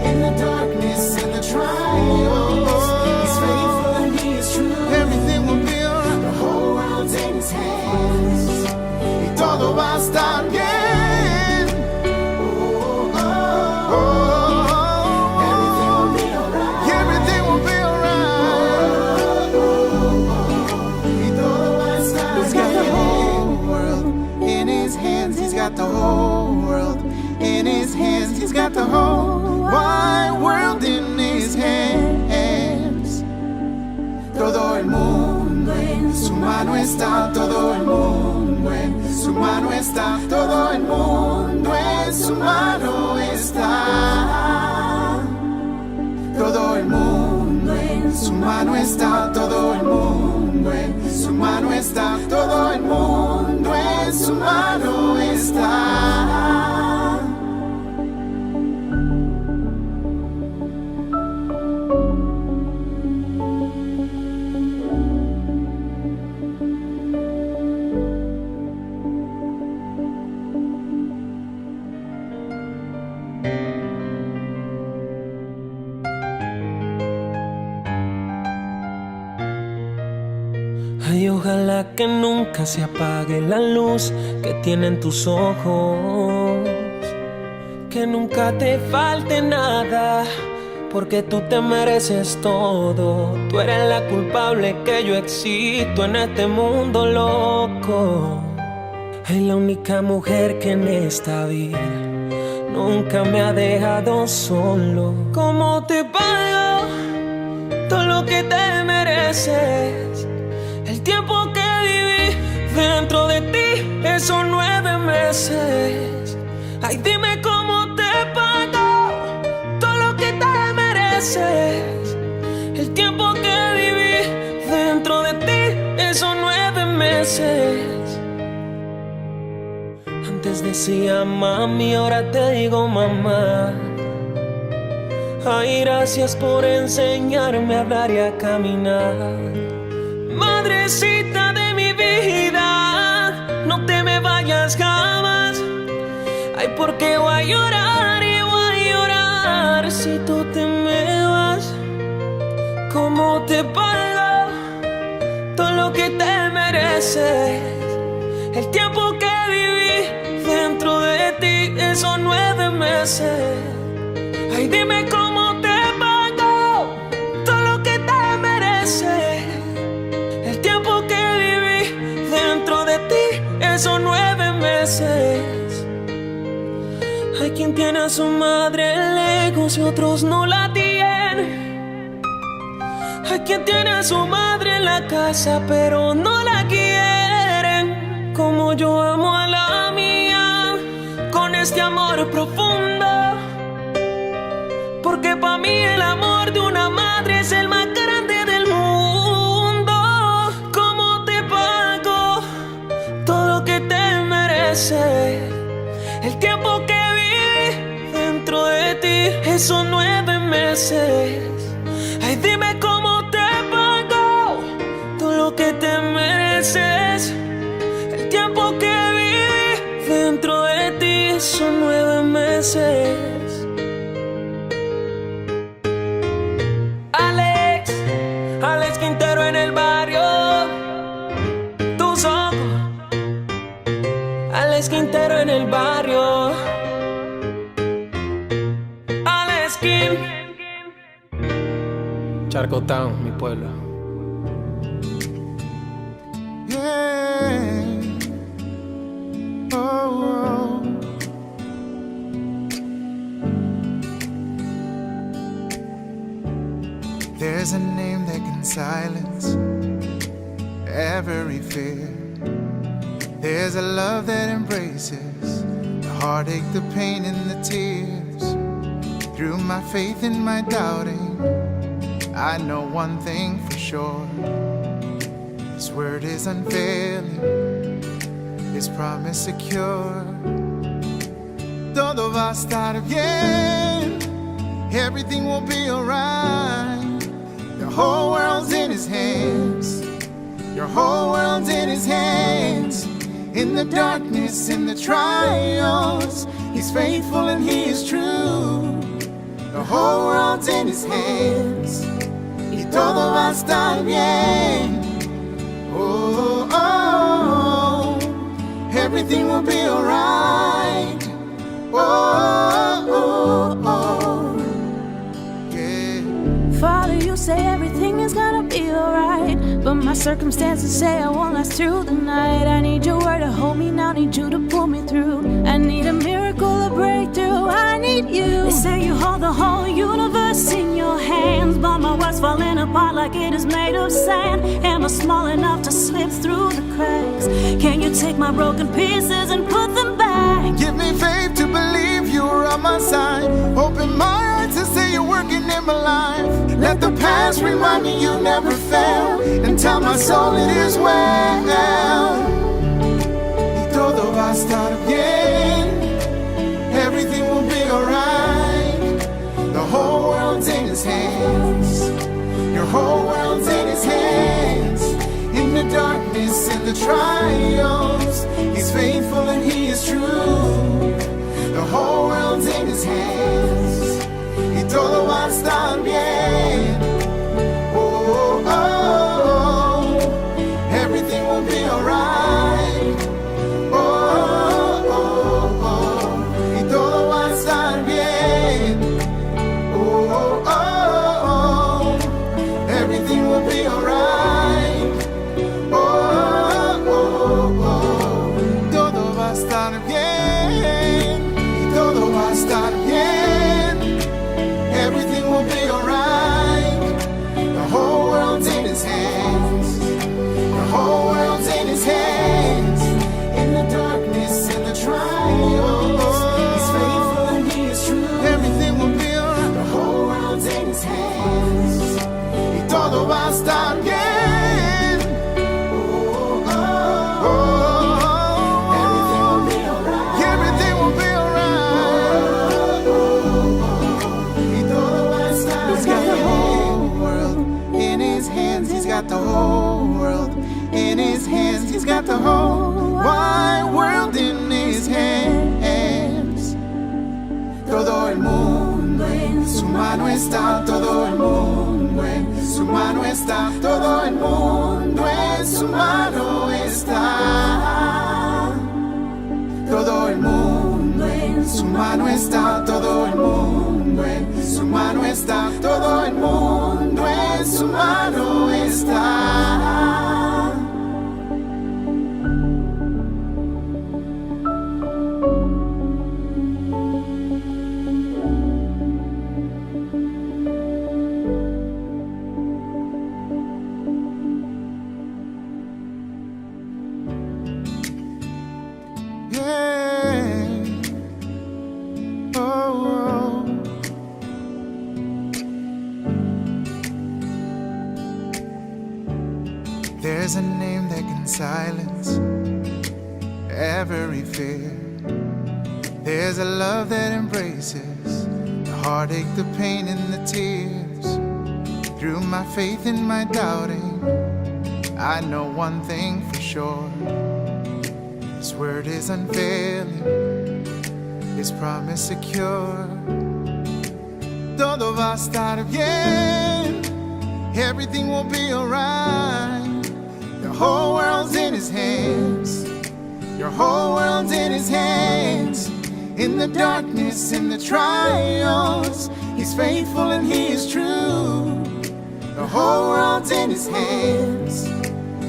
In the darkness, in the trials, He's faithful and He is true. Everything will be alright. The whole world's in His hands, y todo va a estar bien. Oh, oh, oh, everything will be alright. Everything will be alright. Y todo va a estar He's got the whole world in His hands. He's got the whole world in His hands. He's got the whole wide world in His hands. Todo el mundo en su mano está. Todo el mundo en su mano está. Todo el mundo en su mano está. mano está todo el mundo, en su mano está todo el mundo, en su mano está. Ay, ojalá que nunca se apague la luz que tienen tus ojos, que nunca te falte nada, porque tú te mereces todo. Tú eres la culpable que yo existo en este mundo loco. Es la única mujer que en esta vida nunca me ha dejado solo. ¿Cómo te pago todo lo que te mereces? El tiempo que viví dentro de ti, esos 9 meses. Ay, dime cómo te pago todo lo que te mereces. El tiempo que viví dentro de ti, esos 9 meses. Antes decía mami, ahora te digo mamá. Ay, gracias por enseñarme a hablar y a caminar. Madrecita de mi vida, no te me vayas jamás. Ay, porque voy a llorar y voy a llorar si tú te me vas. ¿Cómo te pago todo lo que te mereces? El tiempo que viví dentro de ti, esos 9 meses. Ay, dime cómo te pago todo lo que te mereces. El tiempo que viví dentro de ti, esos 9 meses. Hay quien tiene a su madre lejos y otros no la tienen. Hay quien tiene a su madre en la casa pero no la quieren. Como yo amo a la mía, con este amor profundo. Porque para mí el amor de una madre es el más grande del mundo. ¿Cómo te pago todo lo que te mereces? El tiempo que vi dentro de ti, esos 9 meses. Ay, dime cómo te pago todo lo que te mereces. El tiempo que vi dentro de ti, esos 9 meses. Alex Quintero en el barrio. Tus ojos. Alex Quintero en el barrio. Alex Kim. Charco Town, mi pueblo. Yeah. Oh, oh. There's a name that can silence every fear. There's a love that embraces the heartache, the pain, and the tears. Through my faith and my doubting, I know one thing for sure. His word is unfailing, His promise secure. Todo va a estar bien, everything will be alright. The whole world's in His hands. Your whole world's in His hands. In the darkness, in the trials, He's faithful and He is true. The whole world's in His hands. Y todo va a estar bien. Oh, oh, oh. Everything will be alright. Oh, oh, oh. Yeah. Father, you say everything is gonna be alright, but my circumstances say I won't last through the night. I need your word to hold me now, need you to pull me through. I need a miracle, a breakthrough, I need you. They say you hold the whole universe in your hands, but my world's falling apart like it is made of sand. Am I small enough to slip through the cracks? Can you take my broken pieces and put them back? Give me faith to believe you're on my side. Open my eyes to see you working in my life. Let the past remind me you never fail, and tell my soul it is well. Y todo va a estar bien. Everything will be alright. The whole world's in his hands. Your whole world's in his hands. In the darkness and the trials, he's faithful and he is true. The whole world's in his hands. Y todo va a estar bien. Oh, oh, oh. Everything will be alright. Oh, oh, oh. Y todo va a estar bien. Oh, oh, oh. Everything will be alright. Oh, oh, oh. Todo va a estar bien. Y todo va a estar bien. Everything will be alright. The whole world's in his hands. The whole world's in his hands. In the darkness and the trials, he's faithful and he is true. Everything will be alright. The whole world's in his hands. Y todo va a estar bien. Oh, oh, oh. Everything will be alright. Everything will be alright. Y todo va a estar bien. He's got the whole world in his hands. He's got the whole world in his hands. He's got the whole wide world in his hands. Todo el mundo en su mano está. Todo el mundo en su mano está. Todo el mundo en su mano está. Todo el mundo en su mano está. Todo el mundo en su mano está. Todo el mundo en su mano está. Yeah. Oh, oh. There's a name that can silence every fear. There's a love that embraces the heartache, the pain, and the tears. Through my faith and my doubting, I know one thing for sure. His word is unfailing, His promise secure. Todo va a estar bien. Everything will be alright. The whole world's in His hands. Your whole world's in His hands. In the darkness, in the trials, He's faithful and He is true. The whole world's in His hands.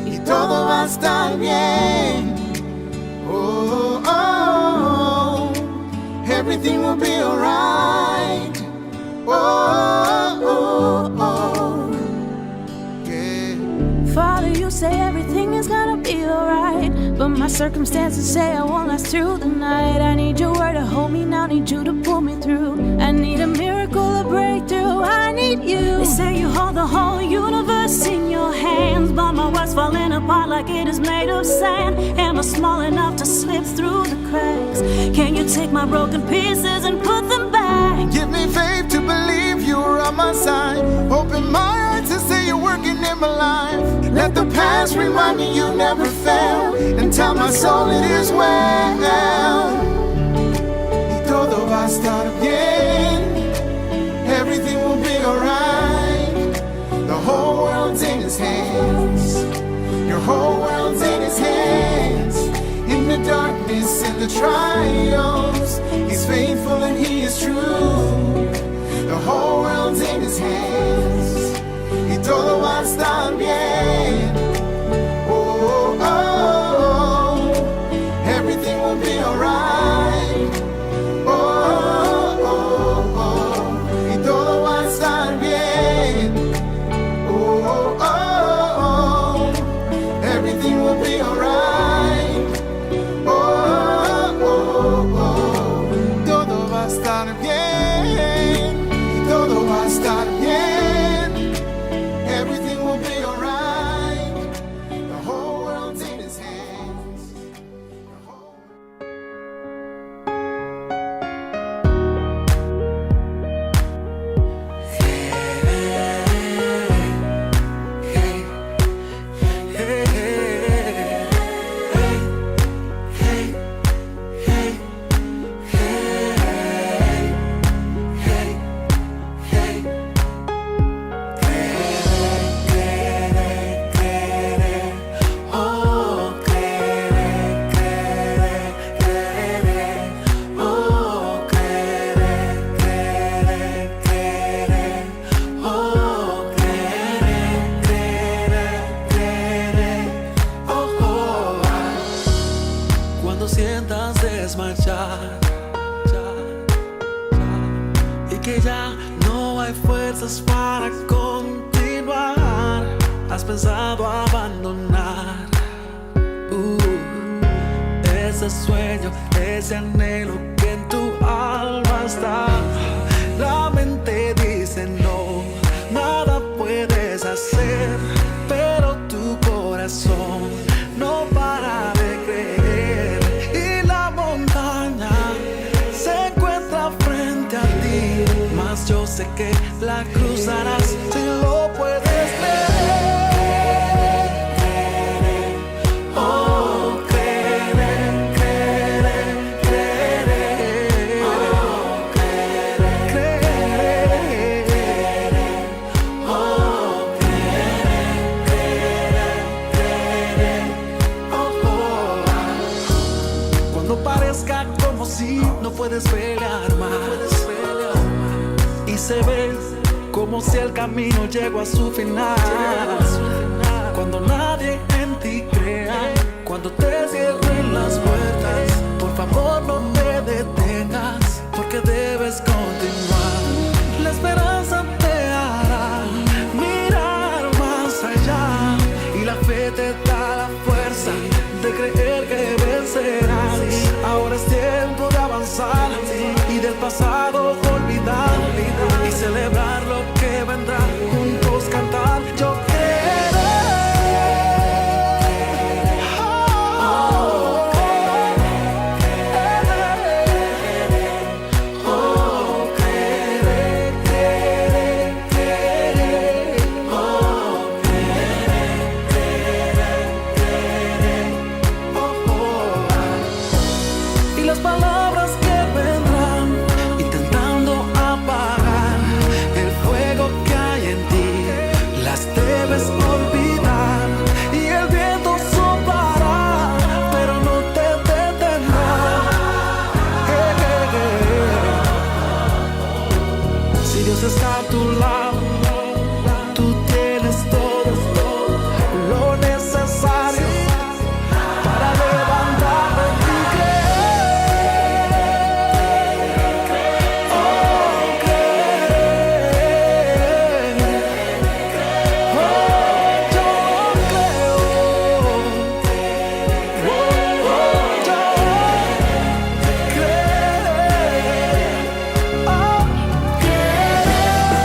Y todo va a estar bien. Oh, oh, oh. Everything will be alright. Oh, oh, oh. Yeah. Father, you say everything is gonna be alright, but my circumstances say I won't last through the night. I need your word to hold me now, need you to pull me through. I need a miracle, a breakthrough, I need you. They say you hold the whole universe in your hands, but my world's falling apart like it is made of sand. Am I small enough to slip through the cracks? Can you take my broken pieces and put them back? Give me faith to believe you're on my side. Open my eyes to see you're working in my life. Let the past remind me you never fail, and tell my soul it is well. Y todo va a estar bien. Everything will be alright. The whole world's in His hands. Your whole world's in His hands. In the darkness and the trials, He's faithful and He is true. The whole world's in His hands. Y todo va a estar bien. Oh, oh, oh. Everything will be alright. Oh, oh, oh. Y todo va a estar bien. Oh, oh, oh. Everything will be alright. Oh, oh, oh. Todo va a estar bien. Y todo va a estar bien. y que ya no hay fuerzas para continuar. Has pensado abandonar ese sueño, ese anhelo que en tu alma está. La mente dice no, nada puedes hacer, pero tu corazón no para de creer. Y la montaña se encuentra frente a ti, mas yo sé que la cruzarás si lo puedes ver. No puedes pelear más y se ve como si el camino llegó a su final. Cuando nadie en ti crea, cuando te cierren las puertas, por favor no te detengas, porque debes continuar. La esperanza te hará mirar más allá y la fe te da la fuerza de creer que vencerás. Ahora es tiempo de avanzar y del pasado olvidar y celebrar lo que vendrá. Juntos cantar, yo quiero. Está a tu lado, tú tienes todo lo necesario para levantarte y creer. Oh, creer. Oh, yo creo. Oh, yo creo. Oh, creo.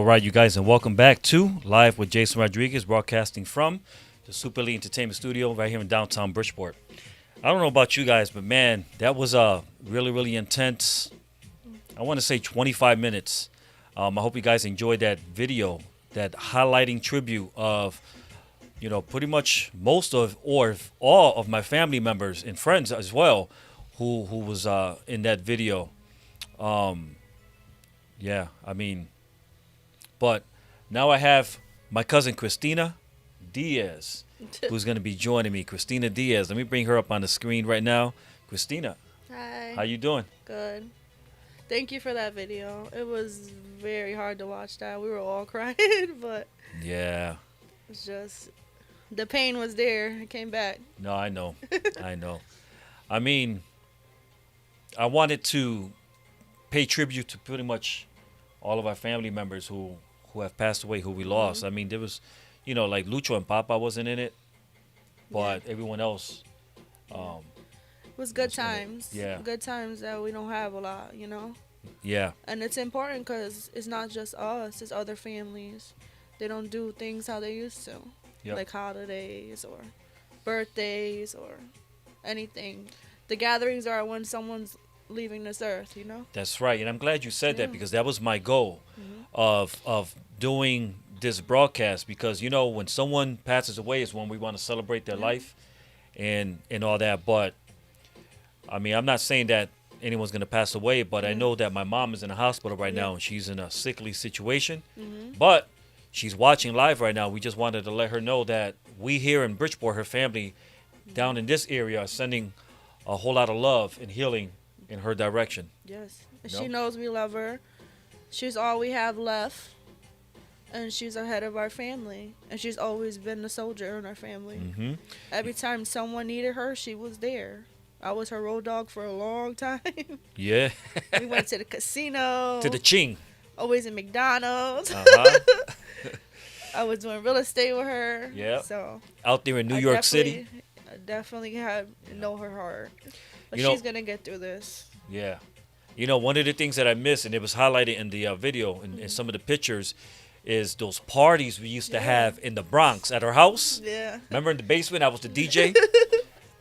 All right, you guys, and welcome back to Live with Jason Rodriguez, broadcasting from the Super Elite Entertainment Studio right here in downtown Bridgeport. I don't know about you guys, but man, that was a really, really intense, I want to say 25 minutes. I hope you guys enjoyed that video, that highlighting tribute of, you know, pretty much most of, or all of my family members and friends as well, who was in that video. Yeah, I mean, but now I have my cousin Christina Diaz, who's going to be joining me. Christina Diaz. Let me bring her up on the screen right now. Christina, Hi. how you doing? Good. Thank you for that video. It was very hard to watch that. We were all crying, but Yeah. it's just the pain was there. It came back. No, I know. I know. I mean, I wanted to pay tribute to pretty much all of our family members who have passed away, who we lost. I mean, there was, you know, like Lucho and Papa wasn't in it, but everyone else. It was good was in it. times. Yeah. Good times that we don't have a lot, you know? Yeah. And it's important because it's not just us, it's other families. They don't do things how they used to. Yep. Like holidays or birthdays or anything. The gatherings are when someone's leaving this earth, you know? That's right, and I'm glad you said that because that was my goal of doing this broadcast, because you know when someone passes away is when we want to celebrate their life and all that. But I mean, I'm not saying that anyone's going to pass away, but I know that my mom is in the hospital right now and she's in a sickly situation. But she's watching live right now. We just wanted to let her know that we here in Bridgeport, her family down in this area, are sending a whole lot of love and healing in her direction. Yes. No? She knows we love her. She's all we have left. And she's ahead of our family. And she's always been the soldier in our family. Mm-hmm. Every time someone needed her, she was there. I was her road dog for a long time. Yeah. We went to the casino. To the Ching. Always in McDonald's. Uh-huh. I was doing real estate with her. Yeah. So Out there in New York City. I definitely know her heart. But You know- she's going to get through this. Yeah. You know, one of the things that I missed, and it was highlighted in the video and in some of the pictures, is those parties we used to have in the Bronx at our house. Yeah. Remember in the basement, I was the DJ?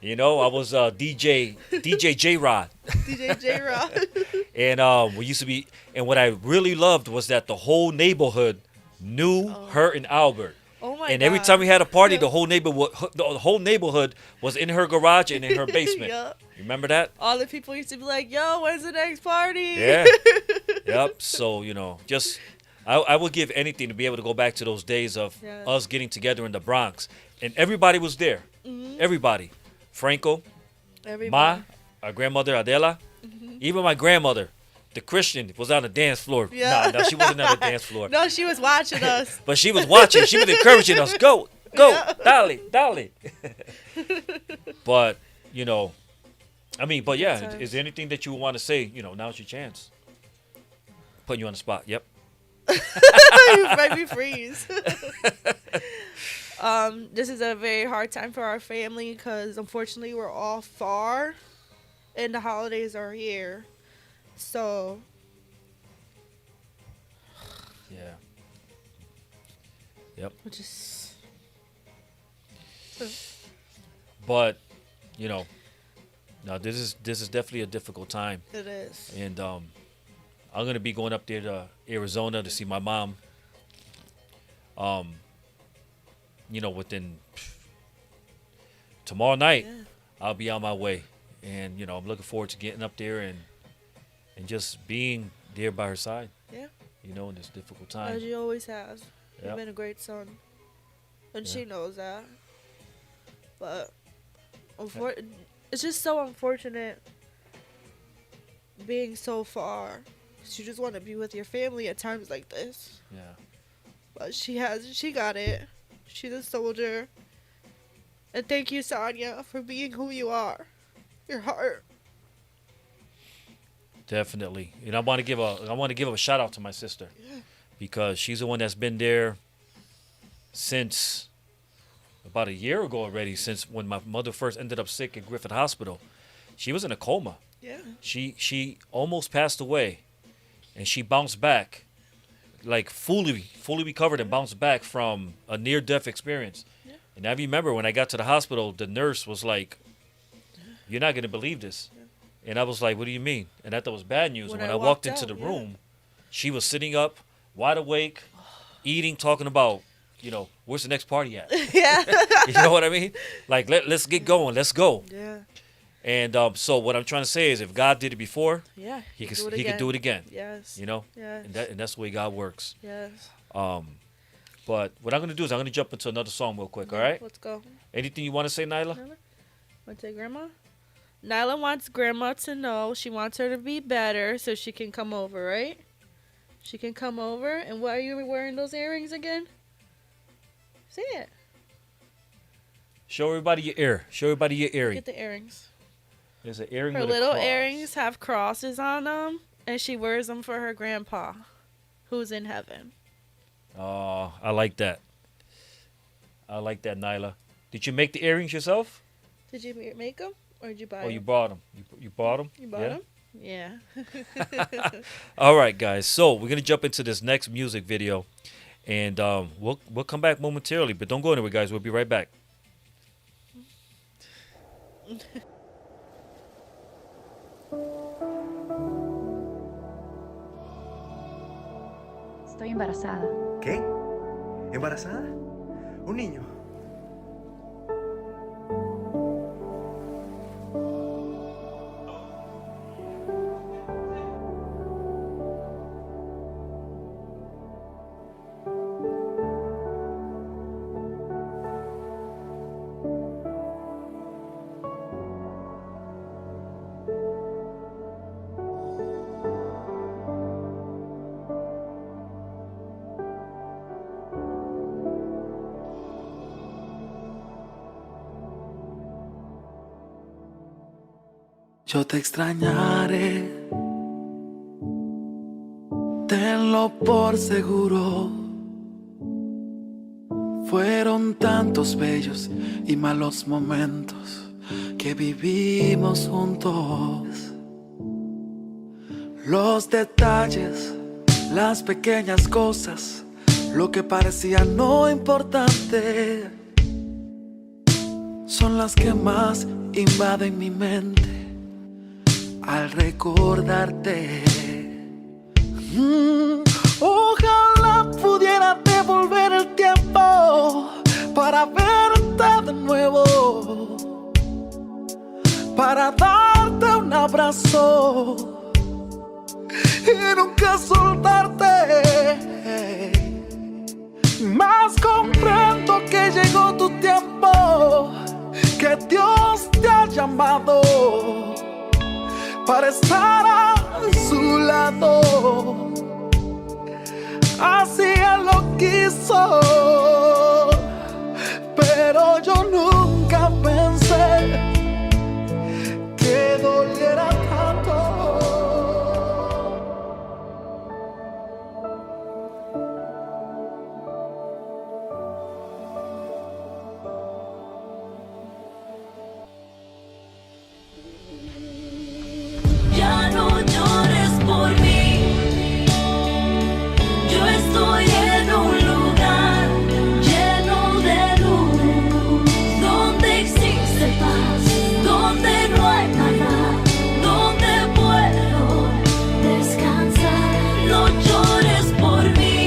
You know, I was DJ J-Rod. DJ J-Rod. And we used to be, and what I really loved was that the whole neighborhood knew her and Albert. Oh my And God. every time we had a party, the whole neighborhood was in her garage and in her basement. Yup. You remember that? All the people used to be like, yo, when's the next party? Yeah. Yep. So, you know, just I would give anything to be able to go back to those days of Yeah. us getting together in the Bronx. And everybody was there. Everybody. Franco, Everybody. Ma, our grandmother Adela, even my grandmother, the Christian, was on the dance floor. Yeah. No, she wasn't on the dance floor. No, she was watching us. But she was watching. She was encouraging us. Go, dale, dale. But, you know, I mean, but yeah, Sometimes. is there anything that you want to say? You know, now's your chance. Putting you on the spot. Yep. You made me freeze. This is a very hard time for our family because unfortunately we're all far and the holidays are here. So Yeah. Yep. we're just But, you know, no, this is definitely a difficult time. it is. And I'm gonna be going up there to Arizona to see my mom. You know, within tomorrow night, Yeah. I'll be on my way, and you know, I'm looking forward to getting up there and just being there by her side. Yeah. You know, in this difficult As time. you always have. You've Yep. been a great son. And she Yeah. knows that. But it's just so unfortunate being so far. 'Cause you just want to be with your family at times like this. Yeah. But she got it. She's a soldier. And thank you, Sonia, for being who you are. Your heart. Definitely. And I want to give a shout out to my sister, because she's the one that's been there since about a year ago already, since when my mother first ended up sick at Griffith Hospital. She was in a coma. Yeah. She almost passed away, and she bounced back like fully recovered and bounced back from a near-death experience. Yeah. And I remember when I got to the hospital, the nurse was like, "You're not gonna believe this," and I was like, "What do you mean?" And I thought it was bad news. When And when I I walked walked into out, the yeah. room, she was sitting up, wide awake, eating, talking about, where's the next party at? Yeah. You know what I mean? Like, let's get going. Let's go. Yeah. And so what I'm trying to say is, if God did it before, Yeah. He could again. do it again. Yes. Yes. And that's the way God works. Yes. But what I'm gonna do is I'm gonna jump into another song real quick. All right? Let's go. Anything you want to say, Nyla? Want to say Grandma? Nyla wants Grandma to know she wants her to be better so she can come over, right? She can come over. And why are you wearing those earrings again? Say it. Show everybody your ear. Show everybody your earring. Get the earrings. There's an earring Her with a little cross. earrings have crosses on them, and she wears them for her grandpa, who's in heaven. Oh, I like that. I like that, Nyla. Did you make the earrings yourself? Did you make them, or did you buy Oh, them? you bought them. You bought them? You bought them? Yeah. All right, guys. So we're gonna jump into this next music video, and we'll come back momentarily. But don't go anywhere, guys. We'll be right back. Estoy embarazada. ¿Qué? ¿Embarazada? ¿Un niño? Yo te extrañaré, tenlo por seguro. Fueron tantos bellos y malos momentos que vivimos juntos. Los detalles, las pequeñas cosas, lo que parecía no importante, son las que más invaden mi mente al recordarte. Ojalá pudiera devolver el tiempo para verte de nuevo, para darte un abrazo y nunca soltarte. Mas comprendo que llegó tu tiempo, que Dios te ha llamado para estar a su lado. Así Él lo quiso, pero yo nunca pensé que doliera tanto. Ya no llores por mí. Yo estoy en un lugar lleno de luz, donde existe paz, donde no hay nada, donde puedo descansar. No llores por mí.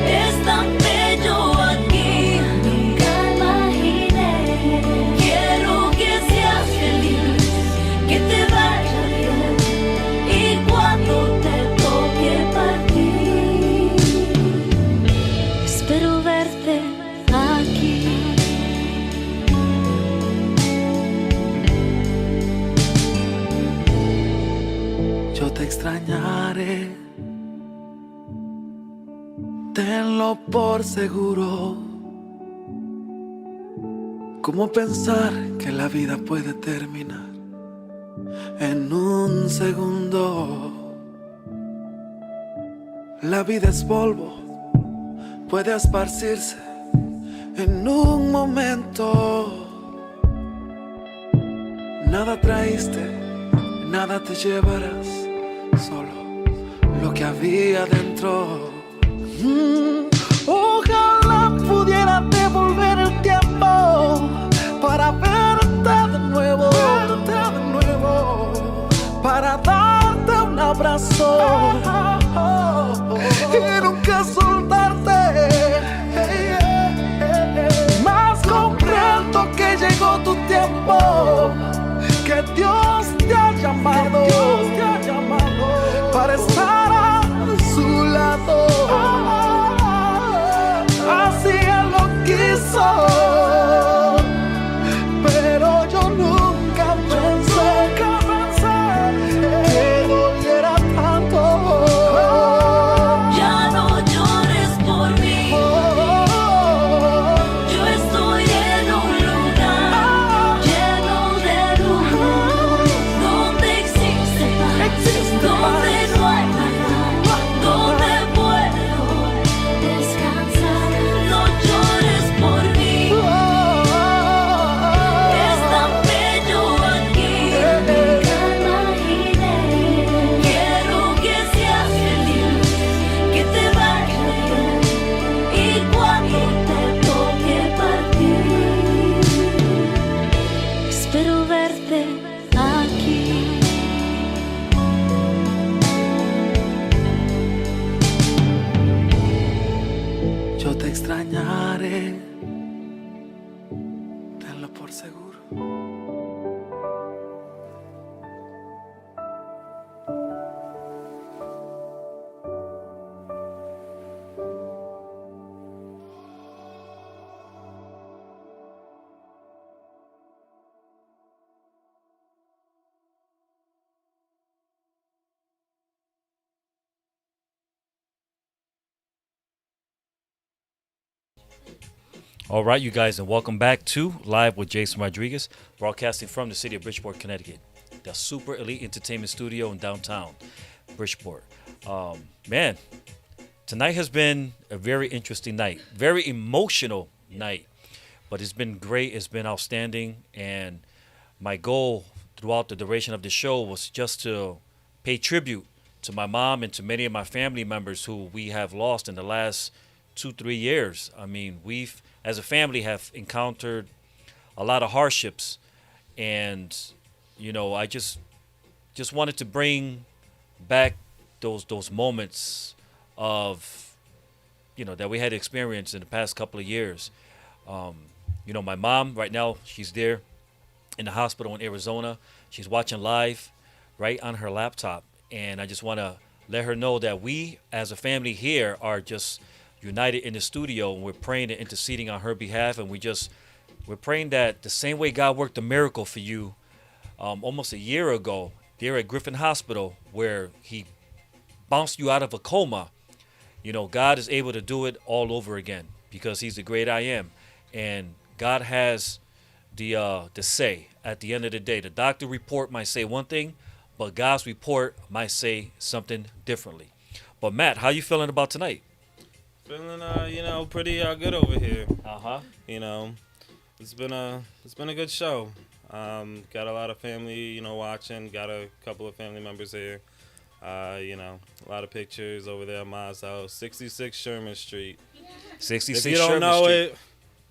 Es tan bello aquí, nunca imaginé. Quiero que seas feliz, que te vaya bien, y cuando te toque partir, espero verte aquí. Yo te extrañaré, tenlo por seguro. ¿Cómo pensar que la vida puede terminar en un segundo? La vida es polvo, puede esparcirse en un momento. Nada traíste, nada te llevarás, solo lo que había dentro. Ojalá pudiera devolver el tiempo para verte de nuevo, para darte un abrazo y nunca soltarte. Más comprendo que llegó tu tiempo, que Dios te ha llamado para estar a su lado. Así Él lo quiso, pero yo nunca pensé que doliera tanto. Ya no llores por mí. Yo estoy en un lugar lleno de luz, donde existe paz, donde no hay maldad, donde puedo descansar. No llores por mí. Es tan bello aquí, nunca imaginé. Quiero que seas feliz, que te vaya bien, y cuando te toque partir, espero verte aquí. Yo te extrañaré, tenlo por seguro. All right, you guys, and welcome back to Live with Jason Rodriguez, broadcasting from the city of Bridgeport, Connecticut, the Super Elite Entertainment Studio in downtown Bridgeport. Man, tonight has been a very interesting night, very emotional night, but it's been great. It's been outstanding, and my goal throughout the duration of the show was just to pay tribute to my mom and to many of my family members who we have lost in the last 2-3 years. I mean, we've, as a family, have encountered a lot of hardships, and you know, I just wanted to bring back those moments of, you know, that we had experienced in the past couple of years. You know, my mom right now, she's there in the hospital in Arizona. She's watching live right on her laptop, and I just want to let her know that we as a family here are just united in the studio, and we're praying and interceding on her behalf, and we're praying that the same way God worked a miracle for you almost a year ago there at Griffin Hospital, where he bounced you out of a coma, you know, God is able to do it all over again, because he's the great I am, and God has the say at the end of the day. The doctor report might say one thing, but God's report might say something differently. But Matt, how you feeling about tonight? Feeling, you know, pretty good over here. You know, it's been a good show. Got a lot of family, you know, watching. Got a couple of family members here. You know, a lot of pictures over there at Ma's house. 66 Sherman Street. 66 If you don't Sherman know Street. it,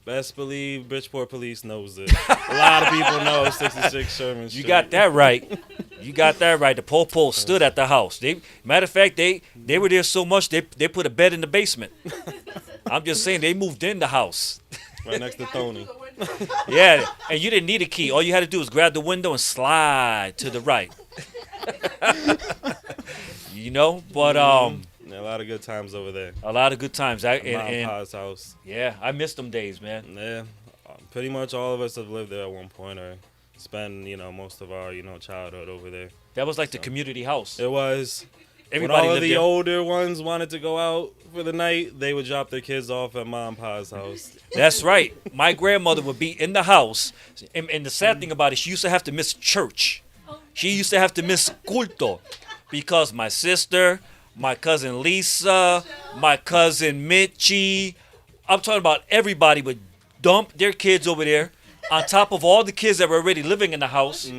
best believe Bridgeport Police knows it. A lot of people know 66 Sherman Street. You got that right. You got that right. The po stood at the house. Matter of fact, they were there so much they put a bed in the basement. I'm just saying, they moved in the house. Right next to Tony. Yeah, and you didn't need a key. All you had to do was grab the window and slide to the right. You know, but Yeah, a lot of good times over there. a lot of good times. Mom and Pa's house. Yeah, I miss them days, man. Yeah, pretty much all of us have lived there at one point or spent, you know, most of our, you know, childhood over there. That was like the community house. It was. Everybody when all of lived the there. older ones wanted to go out for the night, they would drop their kids off at Mom and Pa's house. That's right. My grandmother would be in the house, and the sad thing about it, she used to have to miss church. She used to have to miss culto because my sister, my cousin Lisa, my cousin Mitchie, I'm talking about everybody would dump their kids over there on top of all the kids that were already living in the house.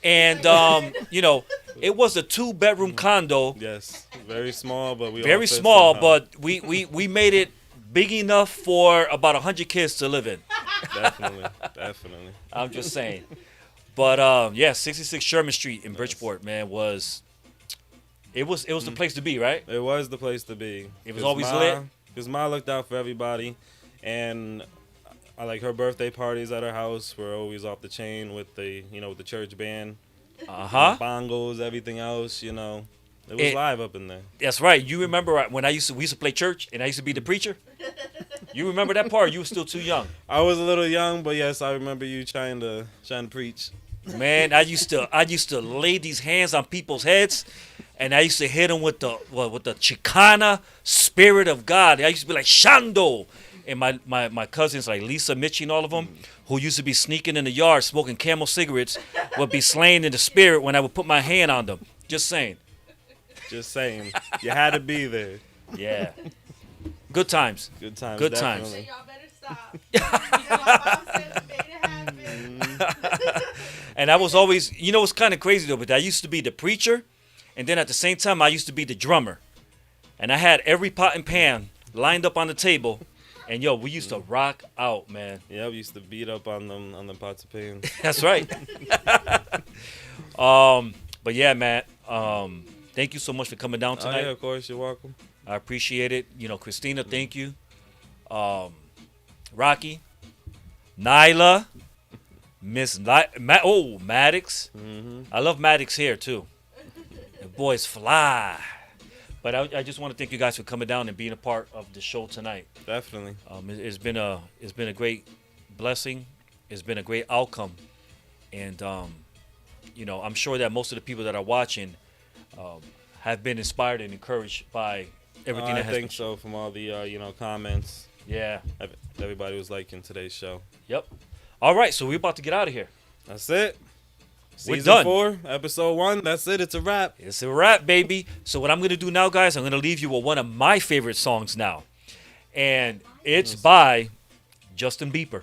And, you know, it was a 2-bedroom condo. Yes, very small, but we all Very fit small, somehow. but we made it big enough for about 100 kids to live in. Definitely. I'm just saying. But, yeah, 66 Sherman Street in Bridgeport, man, was the place to be, right? It was the place to be. It was always lit. Because Ma looked out for everybody, and I like her birthday parties at her house were always off the chain with the with the church band, bongos, everything else. You know, it was live up in there. That's right. You remember when we used to play church and I used to be the preacher? You remember that part? You were still too young. I was a little young, but yes, I remember you trying to preach. Man, I used to lay these hands on people's heads, and I used to hit them with the Chicana spirit of God. I used to be like Shando, and my cousins like Lisa, Mitchie, and all of them, who used to be sneaking in the yard smoking Camel cigarettes, would be slain in the spirit when I would put my hand on them. Just saying. Just saying. You had to be there. Yeah. Good times. Good times. Good definitely. times. Y'all better stop. And I was always, it's kind of crazy though, but I used to be the preacher, and then at the same time, I used to be the drummer. And I had every pot and pan lined up on the table, and we used to rock out, man. Yeah, we used to beat up on them pots of pan. That's right. But yeah, Matt, thank you so much for coming down tonight. Oh, yeah, of course, you're welcome. I appreciate it. Christina, thank you. Rocky, Nyla, Maddox. I love Maddox here too. The boys fly. But I just want to thank you guys for coming down and being a part of the show tonight. Definitely. It's been a great blessing. It's been a great outcome, and I'm sure that most of the people that are watching have been inspired and encouraged by everything that has been. I think so. From all the comments. Yeah. Everybody was liking today's show. Yep. All right, so we're about to get out of here. That's it. We're Season done. 4, episode 1. That's it. It's a wrap. It's a wrap, baby. So what I'm going to do now, guys, I'm going to leave you with one of my favorite songs now. And it's by Justin Bieber.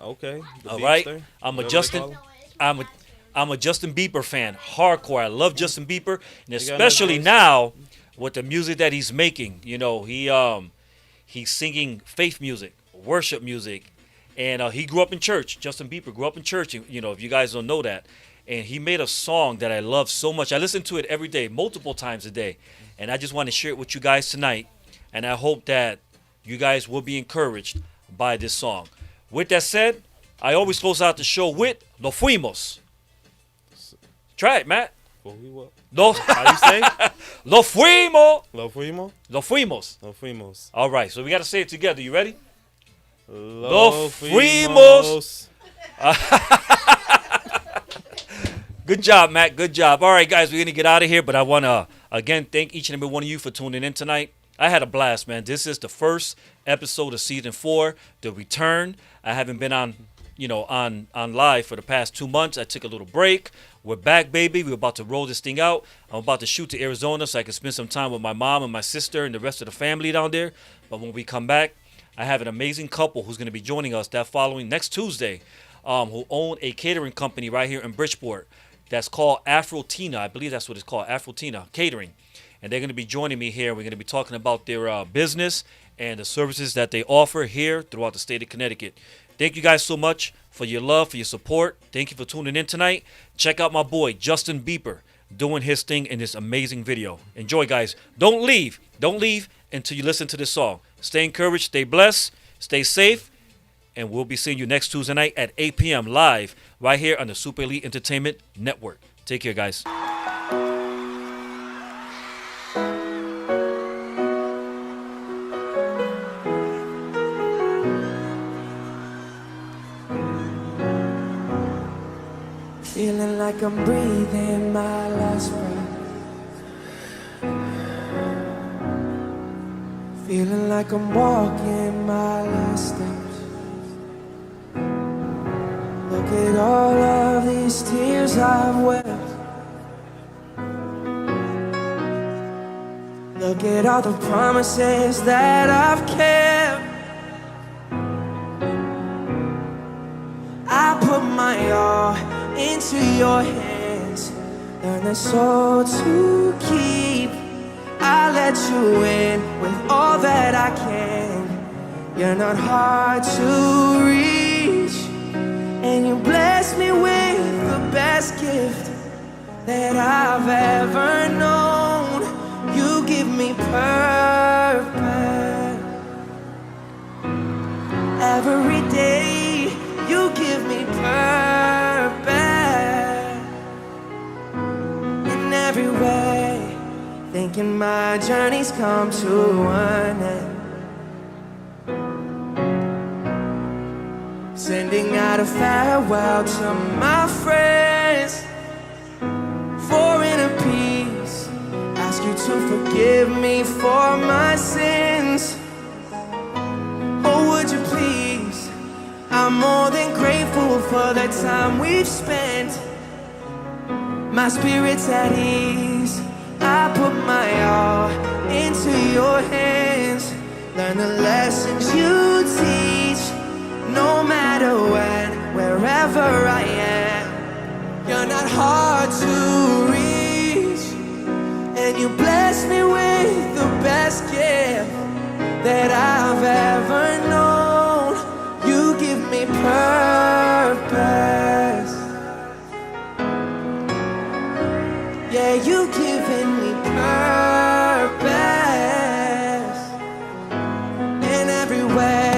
Okay. All right. I'm a Justin Bieber fan. Hardcore. I love Justin Bieber. And especially now with the music that he's making. He's singing faith music, worship music. And he grew up in church. Justin Bieber grew up in church, if you guys don't know that. And he made a song that I love so much. I listen to it every day, multiple times a day. And I just want to share it with you guys tonight. And I hope that you guys will be encouraged by this song. With that said, I always close out the show with Lo Fuimos. Try it, Matt. How you say? Lo Fuimos. Lo Fuimos? Lo Fuimos. Lo Fuimos. All right, so we got to say it together. You ready? Lo Fuimos. Good job, Matt. Good job. All right, guys, we're going to get out of here, but I want to, again, thank each and every one of you for tuning in tonight. I had a blast, man. This is the first episode of Season 4, The Return. I haven't been on live for the past 2 months. I took a little break. We're back, baby. We're about to roll this thing out. I'm about to shoot to Arizona so I can spend some time with my mom and my sister and the rest of the family down there. But when we come back, I have an amazing couple who's going to be joining us that following next Tuesday, who own a catering company right here in Bridgeport that's called Afro-Tina. I believe that's what it's called, Afro-Tina Catering. And they're going to be joining me here. We're going to be talking about their business and the services that they offer here throughout the state of Connecticut. Thank you guys so much for your love, for your support. Thank you for tuning in tonight. Check out my boy, Justin Bieber, doing his thing in this amazing video. Enjoy, guys. Don't leave. Don't leave until you listen to this song. Stay encouraged, stay blessed, stay safe, and we'll be seeing you next Tuesday night at 8 p.m. live right here on the Super Elite Entertainment Network. Take care, guys. Feeling like I'm breathing my last breath. Feeling like I'm walking my last steps. Look at all of these tears I've wept. Look at all the promises that I've kept. into your hands. Learn the soul to keep. I let you in with all that I can. You're not hard to reach, and you bless me with the best gift that I've ever known. You give me purpose. Every day you give me purpose. In every way, thinking my journey's come to an end. Sending out a farewell to my friends. For inner peace, ask you to forgive me for my sins. Oh, would you please? I'm more than grateful for the time we've spent. My spirit's at ease. I put my all into your hands. Learn the lessons you teach. No matter when, wherever I am. You're not hard to reach, and you bless me with the best gift that I've ever known. You give me purpose. Yeah, you've given me purpose in every way.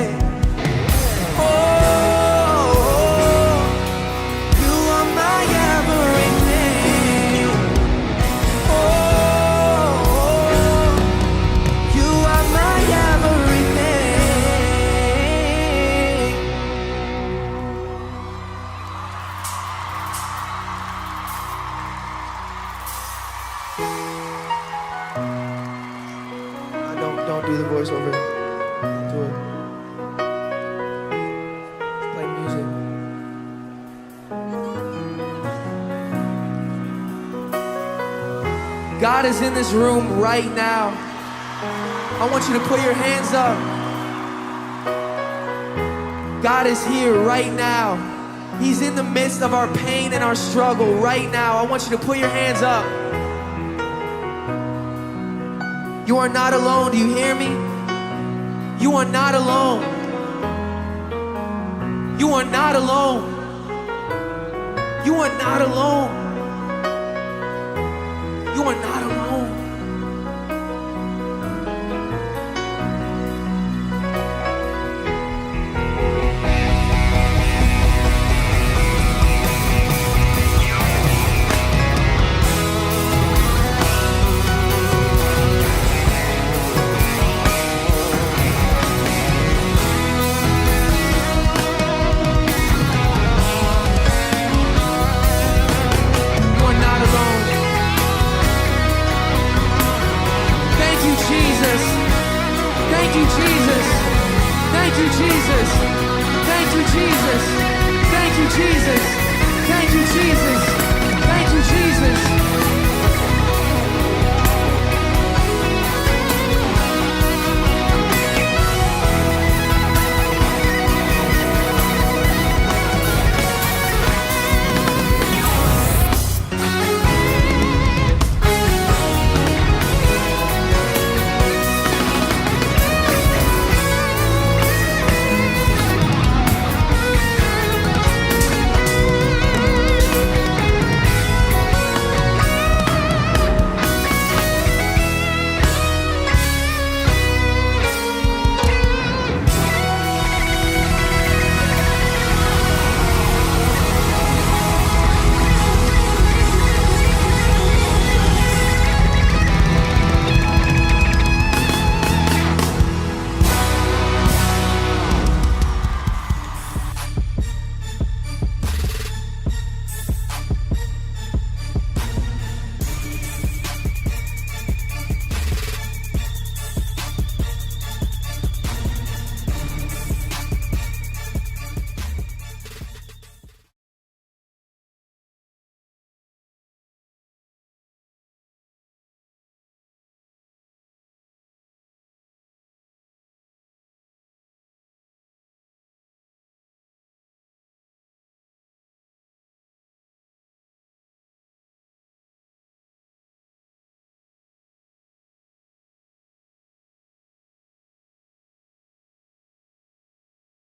Don't do the voiceover. Don't do it. Play music. God is in this room right now. I want you to put your hands up. God is here right now. He's in the midst of our pain and our struggle right now. I want you to put your hands up. You are not alone. Do you hear me? You are not alone. You are not alone. You are not alone. You are not alone.